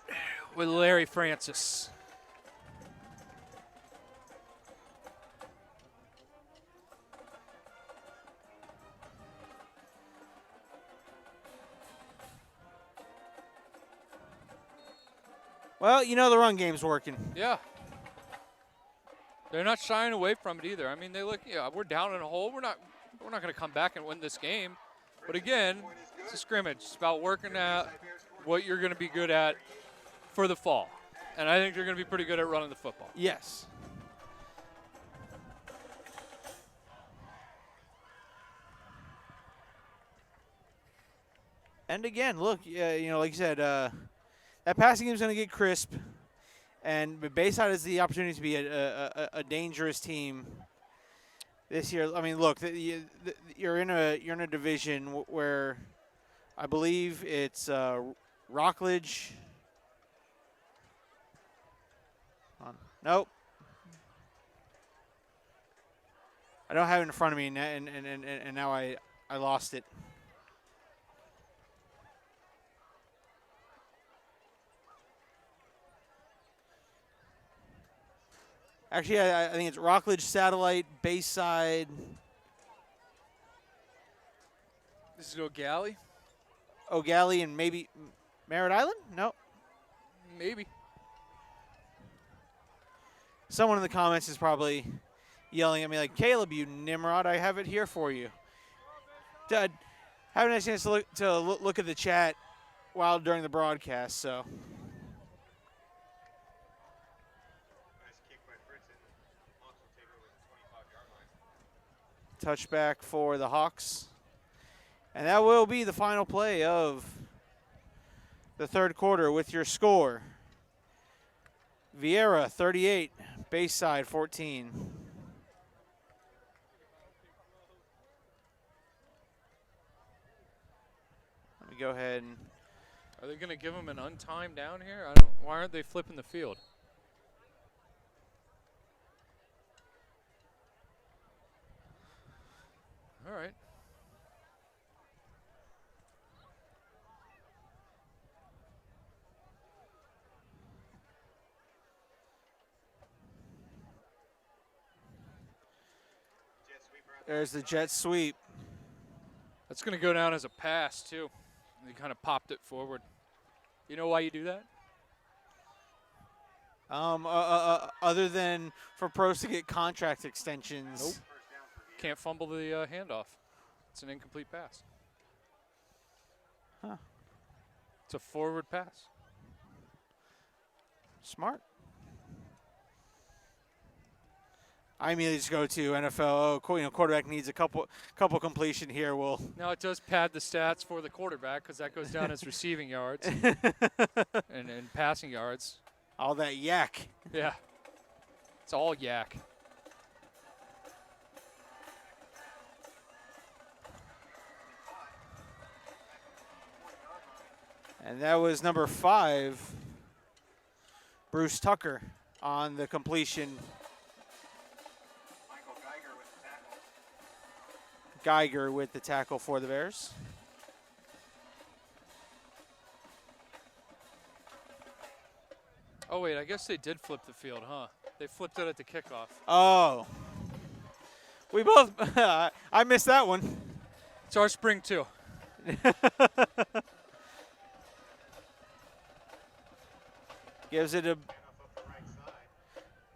with Larry Francis. Well, you know the run game's working. Yeah. They're not shying away from it either. I mean, they look, yeah, we're down in a hole. We're not going to come back and win this game. But again, it's a scrimmage. It's about working out what you're going to be good at for the fall. And I think they're going to be pretty good at running the football. Yes. And again, look, you know, like you said, that passing game is going to get crisp. And Bayside has the opportunity to be a dangerous team this year. I mean, look, you're in a division where I believe it's Rockledge. Nope. I don't have it in front of me, and now I lost it. Actually, I think it's Rockledge, Satellite, Bayside. This is O'Galley? O'Galley, and maybe Merritt Island? No. Maybe. Someone in the comments is probably yelling at me like, Caleb, you Nimrod, I have it here for you. Dad, haven't had a chance to look at the chat while during the broadcast, so. Touchback for the Hawks. And that will be the final play of the third quarter with your score. Viera 38, Bayside 14. Let me go ahead and. Are they going to give them an untime down here? Why aren't they flipping the field? All right. There's the jet sweep. That's going to go down as a pass, too. They kind of popped it forward. You know why you do that? Other than for pros to get contract extensions. Nope. Can't fumble the handoff. It's an incomplete pass. Huh. It's a forward pass. Smart. I immediately just go to NFL. Oh, quarterback needs a couple completion here. Well, Now it does pad the stats for the quarterback because that goes down as receiving yards and passing yards. all that yak. Yeah. It's all yak. And that was number 5, Bruce Tucker, on the completion. Michael Geiger with the tackle. Geiger with the tackle for the Bears. Oh, wait, I guess they did flip the field, huh? They flipped it at the kickoff. Oh. We both, I missed that one. It's our spring, too. Gives it a, Off the right side.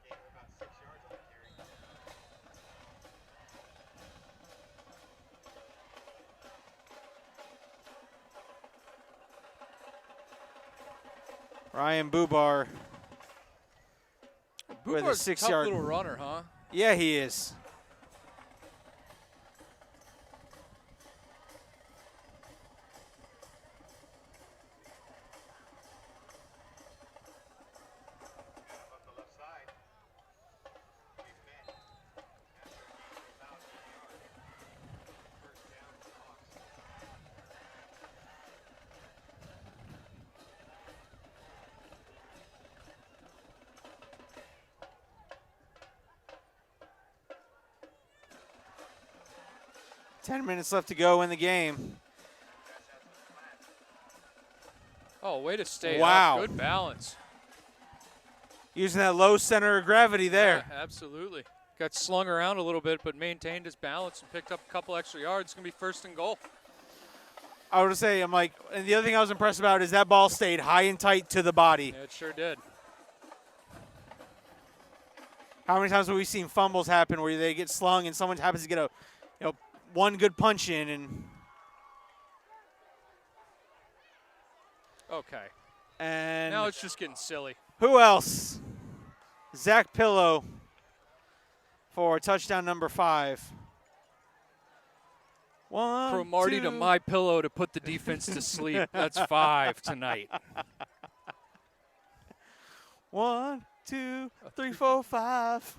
Gained about 6 yards on the carry. Ryan Bubar with a Bubar's 6 tough yard. little runner, huh? Yeah, he is. Off the left side. Big man. After he goes out 8 yards. First down for the Hawks. Ten minutes left to go in the game. Oh, way to stay Wow. up. Good balance. Using that low center of gravity there. Yeah, absolutely. Got slung around a little bit, but maintained his balance and picked up a couple extra yards. It's going to be first and goal. I would say, I'm like, and the other thing I was impressed about is that ball stayed high and tight to the body. Yeah, it sure did. How many times have we seen fumbles happen where they get slung and someone happens to get a, one good punch in and Okay. and Now it's just getting silly. who else? Zach Pillow for touchdown number 5. One, From Marty to two. my pillow to put the defense to sleep. That's 5 tonight. 1, 2, 3, 4, 5.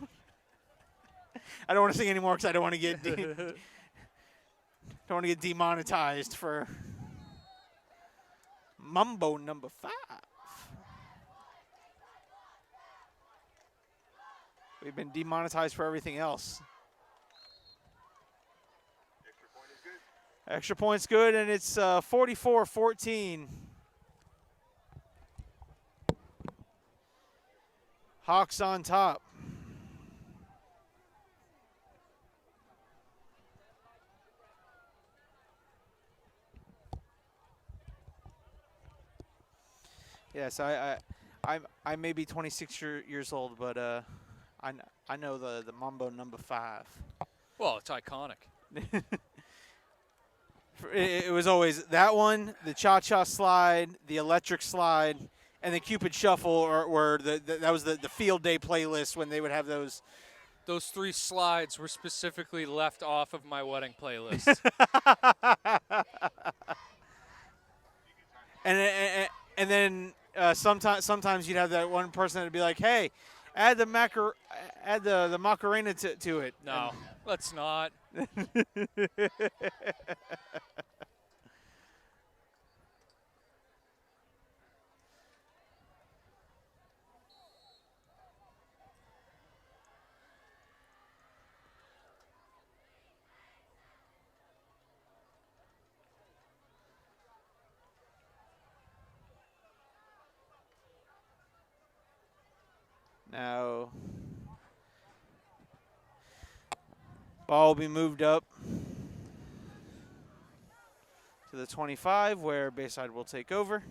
I don't want to sing anymore because I don't want to get don't want to get demonetized for Mumbo number 5. We've been demonetized for everything else. Extra point is good. Extra point's good, and it's 44-14. Hawks on top. Yes, I may be 26 years old, but I know the Mambo number 5. Well, it's iconic. It was always that one, the cha-cha slide, the electric slide, and the Cupid Shuffle, or that was the field day playlist when they would have those. Those 3 slides were specifically left off of my wedding playlist. And then sometimes you'd have that one person that'd be like, "Hey, add the Macarena to it." No, let's not. Now, ball will be moved up to to the 25, where Bayside will take over.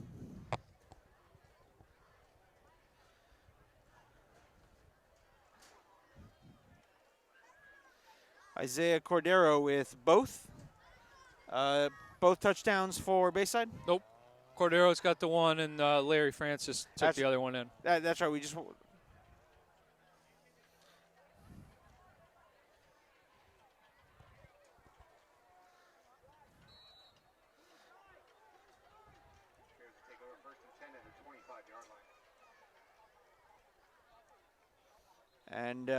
Isaiah Cordero with both touchdowns for Bayside. Nope. Cordero's got the one, and Larry Francis took That's- the other one in. That's right. We just Bears to take over first and 10 at the 25-yard line. and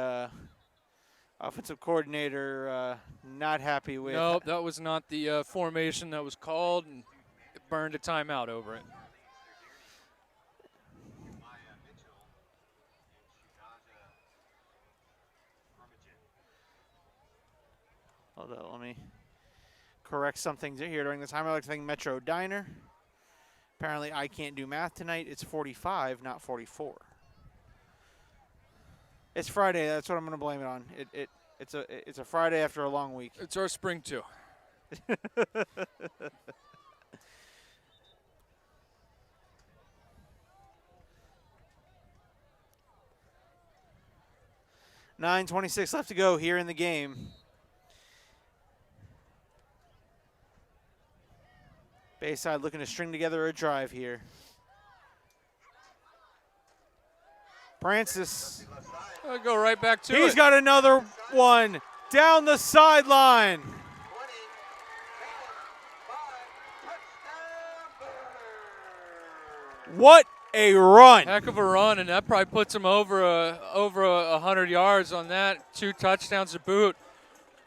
offensive coordinator not happy with. Nope, that was not the formation that was called, and it burned a timeout over it. Maya Mitchell and Shunaja Hermogen. Hold on, let me correct something here during the time. I like to think Metro Diner. Apparently, I can't do math tonight. It's 45, not 44. It's Friday. That's what I'm going to blame it on. It's a Friday after a long week. It's our spring, too. $9:26 left to go here in the game. Bayside looking to string together a drive here. Francis. I'll go right back to it. He's got another one down the sideline. 20, 10, 5, touchdown Bears. What a run. Heck of a run, and that probably puts him over 100 yards on that. 2 touchdowns to boot.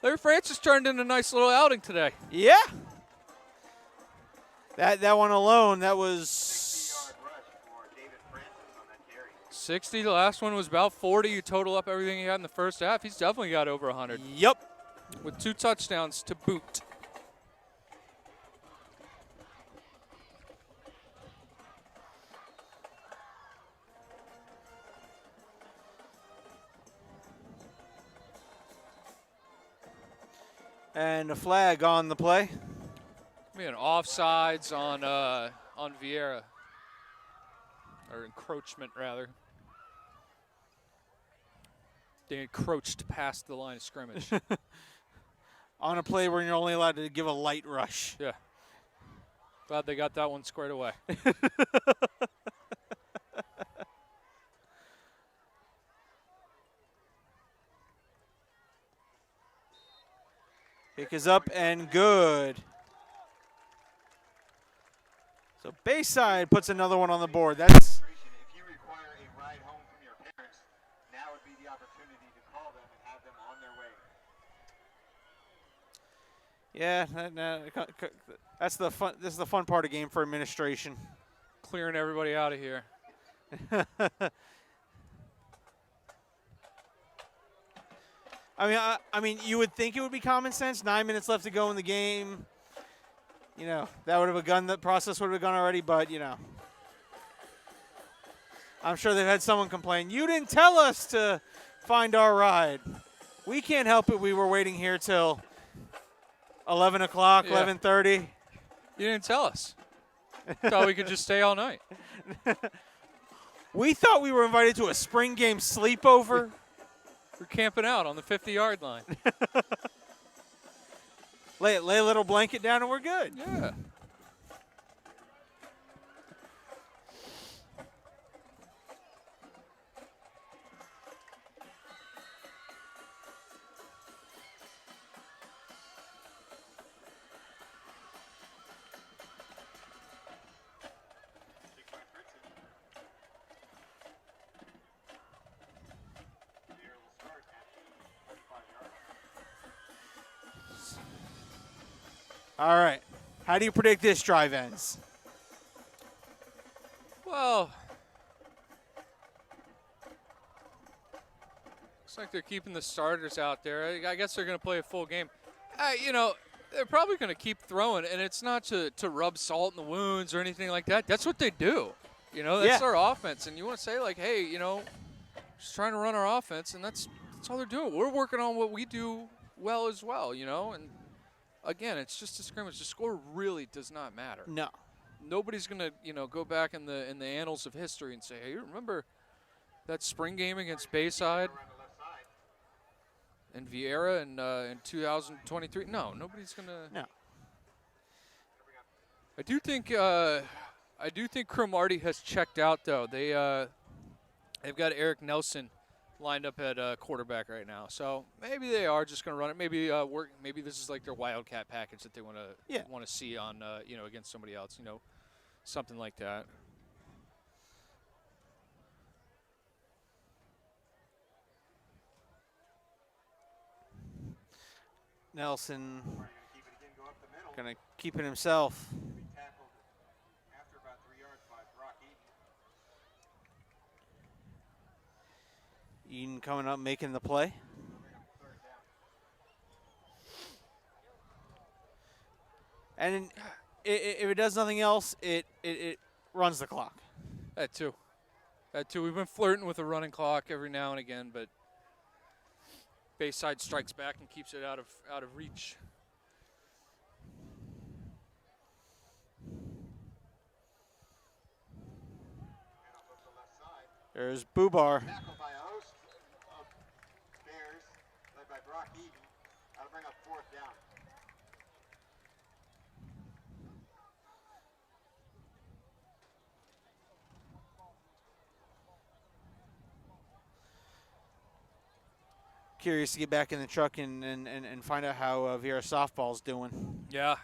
Larry Francis turned in a nice little outing today. Yeah. That one alone, that was 60-yard rush for David Francis on that carry. 60. The last one was about 40. You total up everything he had in the first half. He's definitely got over 100 Yep. with 2 touchdowns to boot. And a flag on the play. Be an offsides on Viera, or encroachment rather. They encroached past the line of scrimmage. On a play where you're only allowed to give a light rush. Yeah. Glad they got that one squared away. Kick is up and good. So Bayside puts another one on the board. That's If you require a ride home from your parents, now would be the opportunity to call them and have them on their way. yeah. That's the fun. This is the fun part of game for administration. Clearing everybody out of here. I mean, you would think it would be common sense. 9 minutes left to go in the game. You know, that would have begun. The process would have begun already. But you know, I'm sure they've had someone complain. You didn't tell us to find our ride. We can't help it. We were waiting here till 11 o'clock, Yeah. 11:30. You didn't tell us. Thought we could just stay all night. We thought we were invited to a spring game sleepover. We're camping out on the 50-yard line. Lay a little blanket down and we're good. Yeah. Kick by Fritzen. Bear will start at the 25-yard line. All right. How do you predict this drive ends? Well, looks like they're keeping the starters out there. I guess they're going to play a full game. You know, they're probably going to keep throwing, and it's not to rub salt in the wounds or anything like that. That's what they do. You know, that's Yeah. their offense. And you want to say, like, hey, you know, just trying to run our offense, and that's all they're doing. We're working on what we do well as well, you know, and again, it's just a scrimmage. The score really does not matter. No. Nobody's gonna, go back in the annals of history and say, "Hey, you remember that spring game against Bayside Around the left side. and Viera in 2023?" No, nobody's gonna. No. I do think Cromartie has checked out though. They've got Eric Nelson lined up at quarterback right now, so maybe they are just going to run it. Maybe Maybe this is like their wildcat package that they want to see on against somebody else. Something like that. Nelson Keep it again, go up the middle. going to keep it himself. Be tackled after about 3 yards by Brock Eaton. Eden coming up, making the play. Bring up third down. And if it does nothing else, it runs the clock. That too. We've been flirting with a running clock every now and again, but Bayside strikes back and keeps it out of reach. And up the left side. There's Bubar. Tackled by a host of Bears, led by Brock Eaton. That'll bring up fourth down. Curious to get back in the truck and find out how Viera softball's doing. Yeah.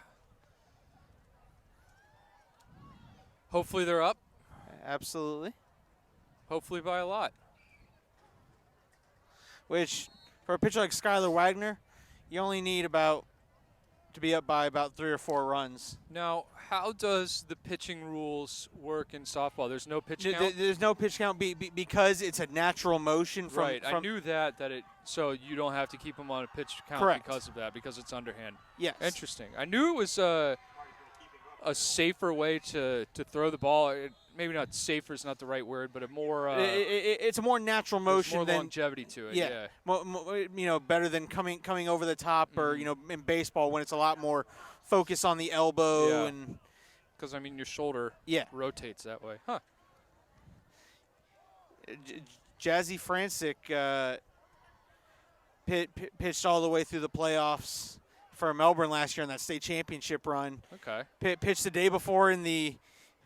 Hopefully they're up. Absolutely. Hopefully by a lot. Which, for a pitcher like Skylar Wagner, you only need to be up by about 3 or 4 runs. Now, how does the pitching rules work in softball? There's no pitch count? There's no pitch count because it's a natural motion from. Right. I knew that so you don't have to keep them on a pitch count Correct. because of that, because it's underhand. Yes. Interesting. I knew it was a safer way to throw the ball. Maybe not safer is not the right word, but a more it's a more natural motion more than longevity to it. yeah. Better than coming over the top or in baseball when it's a lot more focus on the elbow Yeah. and Because your shoulder rotates that way. Huh. Jazzy Francic pitched all the way through the playoffs for Melbourne last year in that state championship run. Okay. Pitched the day before in the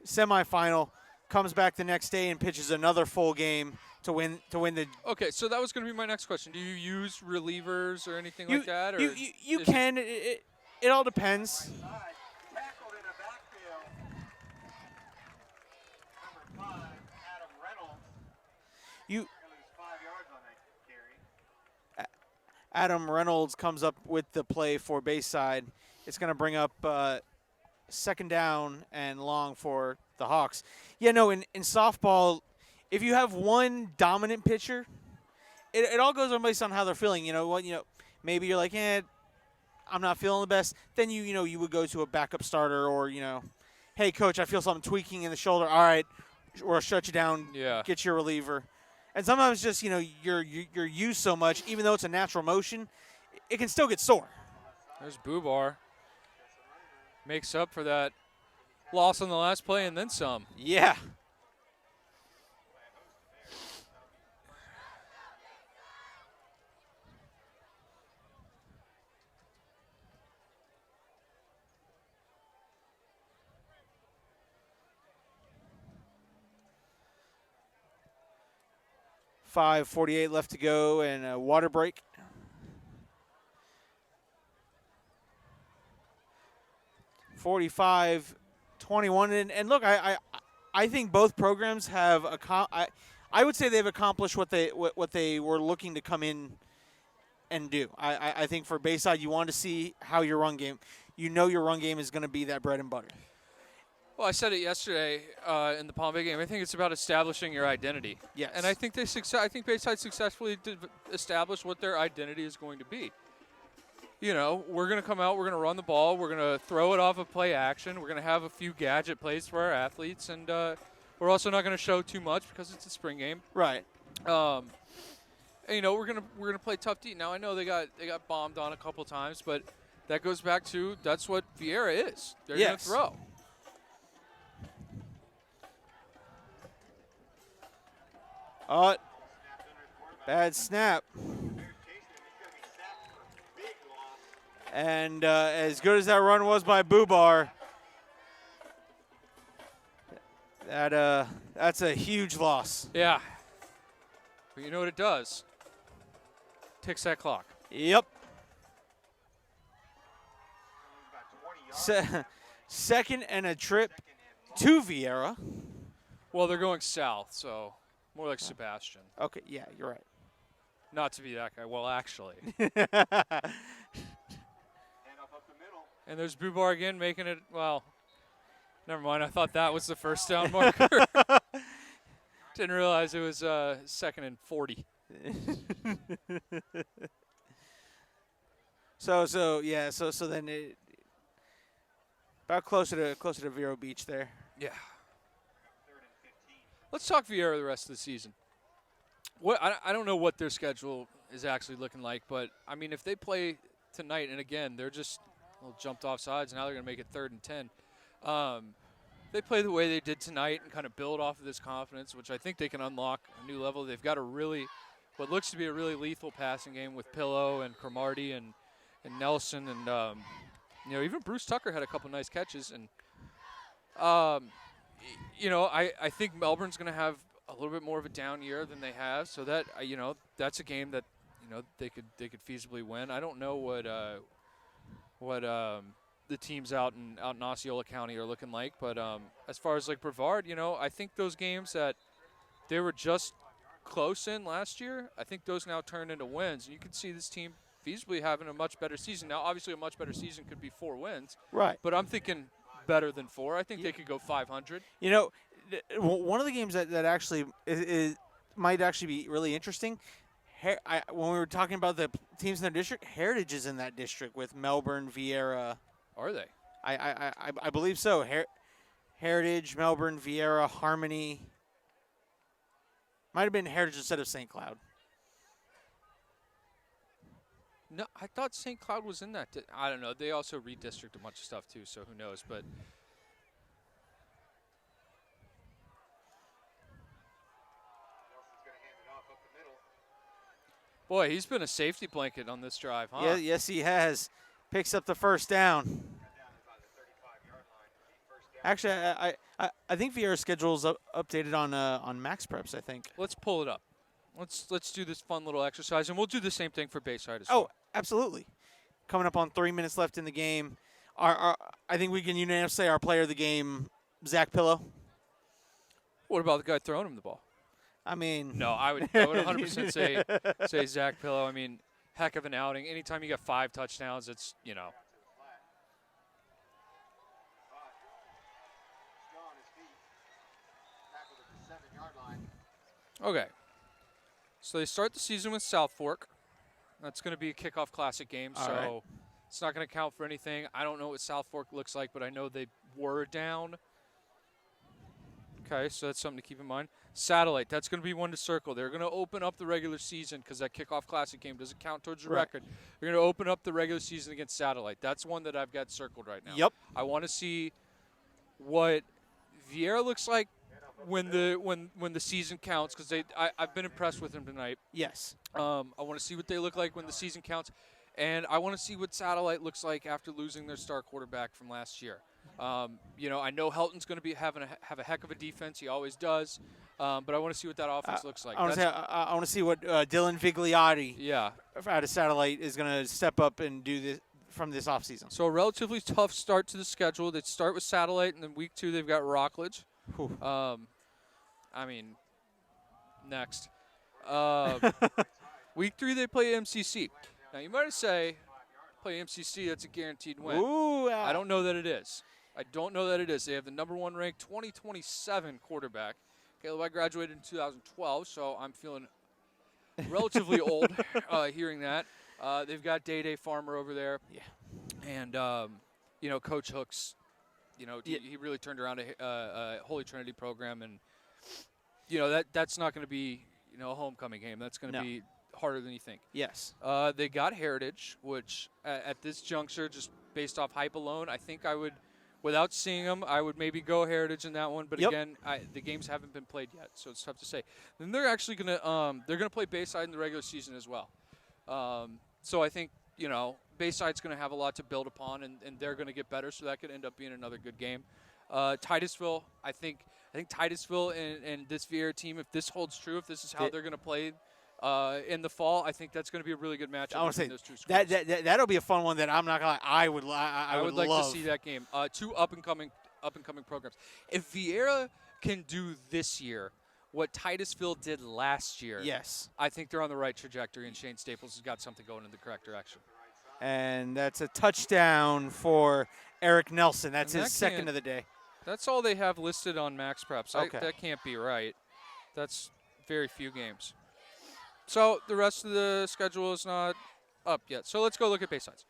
semifinal, comes back the next day and pitches another full game to win the. Okay, so that was going to be my next question. Do you use relievers or anything like that? Or You can. It all depends. Side, tackled in the backfield. Number 5, Adam Reynolds. You He'll lose 5 yards on that carry. Adam Reynolds comes up with the play for Bayside. It's going to bring up second down and long for the Hawks. Yeah, no, in softball, if you have one dominant pitcher, it all goes on based on how they're feeling. Maybe you're like, I'm not feeling the best. Then you would go to a backup starter or, hey, coach, I feel something tweaking in the shoulder. All right, or shut you down, get your reliever. And sometimes just, you're used so much, even though it's a natural motion, it can still get sore. There's Bubar. Makes up for that loss on the last play and then some. Yeah. .548 left to go and a water break. .45-21, and look, I think both programs have I would say they've accomplished what they were looking to come in and do. I think for Bayside, you want to see how your run game, your run game is going to be that bread and butter. Well, I said it yesterday in the Palm Bay game. I think it's about establishing your identity. Yes. And I think Bayside successfully did establish what their identity is going to be. We're going to come out, we're going to run the ball, we're going to throw it off of play action, we're going to have a few gadget plays for our athletes, and we're also not going to show too much because it's a spring game. Right. And, we're gonna play tough D. Now I know they got bombed on a couple times, but that goes back to that's what Viera is. They're Yes. going to throw. Oh, bad snap. And as good as that run was by Bubar, that's a huge loss. Yeah. But you know what it does? Ticks that clock. Yep. Second and a trip to Viera. Well, they're going south, so more like Sebastian. Okay, yeah, you're right. Not to be that guy. Well, actually. And there's Bubar again making it, well, never mind. I thought that was the first down marker. Didn't realize it was second and 40. So then it about closer to Vero Beach there. Yeah. Let's talk Viera the rest of the season. I don't know what their schedule is actually looking like, but, I mean, if they play tonight, and again, they're just jumped off sides, now they're going to make it 3rd and 10. They play the way they did tonight and kind of build off of this confidence, which I think they can unlock a new level. They've got what looks to be a really lethal passing game with Pillow and Cromartie and Nelson. And, even Bruce Tucker had a couple nice catches. And, I think Melbourne's going to have a little bit more of a down year than they have. So that, that's a game that, they could feasibly win. I don't know what the teams out in Osceola County are looking like, but as far as like Brevard, I think those games that they were just close in last year, I think those now turn into wins. And you can see this team feasibly having a much better season. Now, obviously, a much better season could be 4 wins, right? But I'm thinking better than 4. I think they could go 500. One of the games that actually might actually be really interesting. When we were talking about the teams in their district, Heritage is in that district with Melbourne, Viera. Are they? I believe so. Heritage, Melbourne, Viera, Harmony. Might have been Heritage instead of St. Cloud. No, I thought St. Cloud was in that. I don't know. They also redistrict a bunch of stuff too, so who knows? But boy, he's been a safety blanket on this drive, huh? Yeah, yes, he has. Picks up the first down. Actually, I think Viera's schedule is updated on Max Preps, I think. Let's pull it up. Let's do this fun little exercise, and we'll do the same thing for Bayside as well. Oh, absolutely. Coming up on 3 minutes left in the game. I think we can unanimously say our player of the game, Zach Pillow. What about the guy throwing him the ball? I mean, no, I would 100% say Zach Pillow. I mean, heck of an outing. Anytime you got 5 touchdowns, it's Okay. So they start the season with South Fork. That's going to be a kickoff classic game, so it's not going to count for anything. I don't know what South Fork looks like, but I know they were down. Okay, so that's something to keep in mind. Satellite, that's going to be one to circle. They're going to open up the regular season because that kickoff classic game doesn't count towards your record. They're going to open up the regular season against Satellite. That's one that I've got circled right now. Yep. I want to see what Viera looks like when the season counts, because I've been impressed with them tonight. Yes. I want to see what they look like when the season counts, and I want to see what Satellite looks like after losing their star quarterback from last year. I know Helton's going to have a heck of a defense. He always does. But I want to see what that offense looks like. I want to see what Dylan Vigliotti out of Satellite is going to step up and do this from this offseason. So a relatively tough start to the schedule. They start with Satellite, and then week 2 they've got Rockledge. Next. Week 3 they play MCC. Now you might say, play MCC, that's a guaranteed win. Ooh, I don't know that it is. They have the number 1 ranked 2027 quarterback. Caleb, I graduated in 2012, so I'm feeling relatively old hearing that. They've got Day Farmer over there. Yeah. And, Coach Hooks, he really turned around a Holy Trinity program. And, that's not going to be, a homecoming game. That's going to be harder than you think. Yes. They got Heritage, which at this juncture, just based off hype alone, I think I would, without seeing them, I would maybe go Heritage in that one. But Yep. again, the games haven't been played yet, so it's tough to say. Then they're actually gonna play Bayside in the regular season as well. So I think Bayside's gonna have a lot to build upon, and they're gonna get better. So that could end up being another good game. Titusville, I think Titusville and this Viera team, if this holds true, if this is how they're gonna play. In the fall, I think that's going to be a really good matchup I want to between say those two schools. that'll be a fun one that I'm not gonna lie. I would like love to see that game. Two up and coming programs. If Viera can do this year what Titusville did last year, Yes. I think they're on the right trajectory, and Shane Staples has got something going in the correct direction. And that's a touchdown for Eric Nelson. That's And his that second can't- of the day. That's all they have listed on Max Preps. Okay. That can't be right. That's very few games. So the rest of the schedule is not up yet. So let's go look at Bayside's.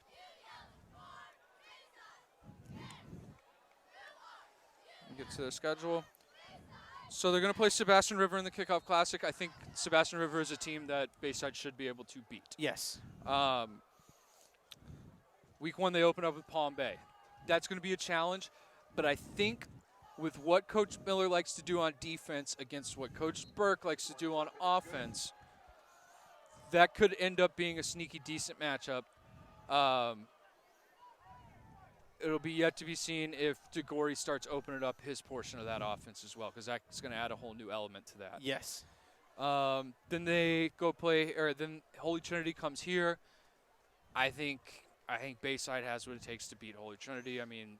Get to the schedule. So they're going to play Sebastian River in the Kickoff Classic. I think Sebastian River is a team that Bayside should be able to beat. Yes. Week 1, they open up with Palm Bay. That's going to be a challenge, but I think with what Coach Miller likes to do on defense against what Coach Burke likes to do on offense, that could end up being a sneaky decent matchup. It'll be yet to be seen if DeGore starts opening up his portion of that offense as well, because that's going to add a whole new element to that. Yes. Then they go play, or then Holy Trinity comes here. I think Bayside has what it takes to beat Holy Trinity. I mean,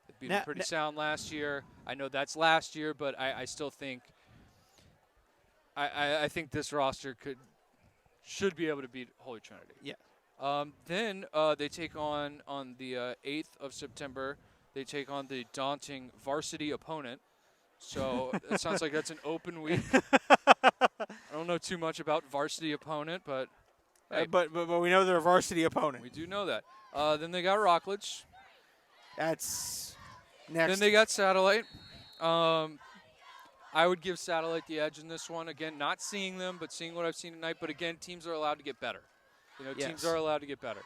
they beat them pretty sound last year. I know that's last year, but I still think I think this roster should be able to beat Holy Trinity. Yeah. Then they take on the 8th of September, they take on the daunting varsity opponent. So it sounds like that's an open week. I don't know too much about varsity opponent, but hey, but we know they're a varsity opponent. we do know that. Then they got Rockledge. That's next. Then they got Satellite. I would give Satellite the edge in this one. Again, not seeing them, but seeing what I've seen tonight. But again, teams are allowed to get better. Yes. Teams are allowed to get better.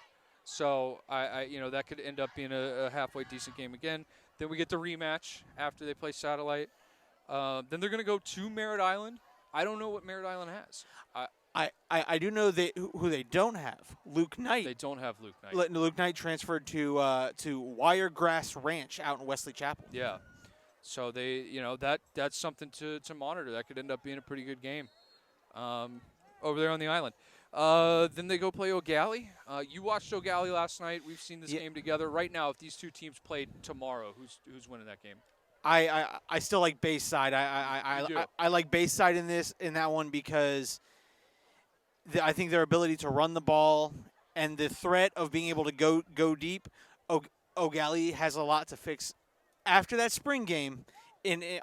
So I that could end up being a halfway decent game again. Then we get the rematch after they play Satellite. Then they're going to go to Merritt Island. I don't know what Merritt Island has. I do know who they don't have. Luke Knight. They don't have Luke Knight. Luke Knight transferred to Wiregrass Ranch out in Wesley Chapel. Yeah. So they, that's something to monitor. That could end up being a pretty good game over there on the island. Then they go play O'Galley. You watched O'Galley last night. We've seen this game together. Right now, if these two teams played tomorrow, who's winning that game? I still like Bayside. I like Bayside in that one because I think their ability to run the ball and the threat of being able to go deep. O'Galley has a lot to fix after that spring game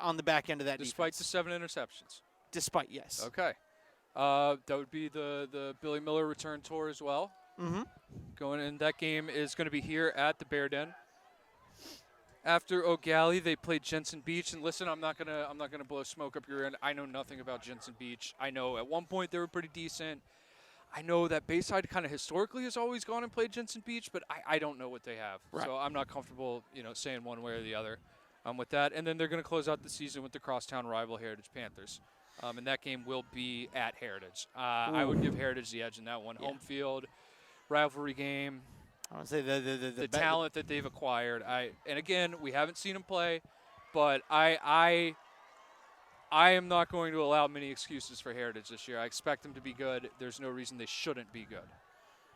on the back end of that Despite defense. the 7 interceptions. Despite, yes. Okay. That would be the Billy Miller return tour as well. Mm-hmm. Going in, that game is going to be here at the Bear Den. After O'Galley, they played Jensen Beach, and listen, I'm not gonna blow smoke up your end. I know nothing about Jensen Beach. I know at one point they were pretty decent. I know that Bayside kind of historically has always gone and played Jensen Beach, but I don't know what they have. Right. So I'm not comfortable, saying one way or the other with that. And then they're going to close out the season with the crosstown rival Heritage Panthers. And that game will be at Heritage. I would give Heritage the edge in that one. Yeah. Home field, rivalry game. I would say The talent that they've acquired. And again, we haven't seen them play, but I am not going to allow many excuses for Heritage this year. I expect them to be good. There's no reason they shouldn't be good.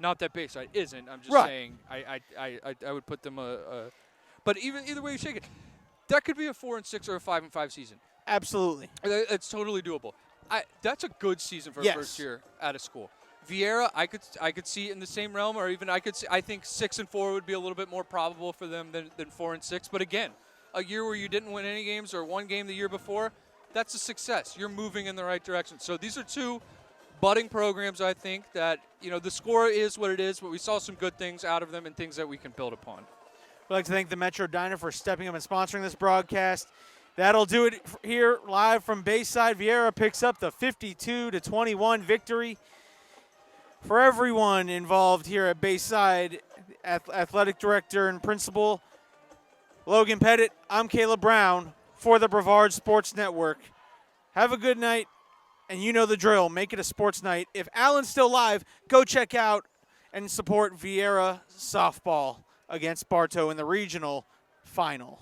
Not that Bayside isn't. I'm just saying I would put them but either way you shake it, that could be a 4-6 or a 5-5 season. Absolutely. It's totally doable. That's a good season for a Yes. first year out of school. Viera, I could see in the same realm, or even I think 6-4 would be a little bit more probable for them than 4-6. But again, a year where you didn't win any games or one game the year before, that's a success. You're moving in the right direction. So these are two budding programs, I think, that, the score is what it is, but we saw some good things out of them and things that we can build upon. We'd like to thank the Metro Diner for stepping up and sponsoring this broadcast. That'll do it here live from Bayside. Viera picks up the 52-21 victory. For everyone involved here at Bayside, athletic director and principal Logan Pettit, I'm Caleb Brown for the Brevard Sports Network. Have a good night, and you know the drill. Make it a sports night. If Allen's still live, go check out and support Viera softball against Bartow in the regional final.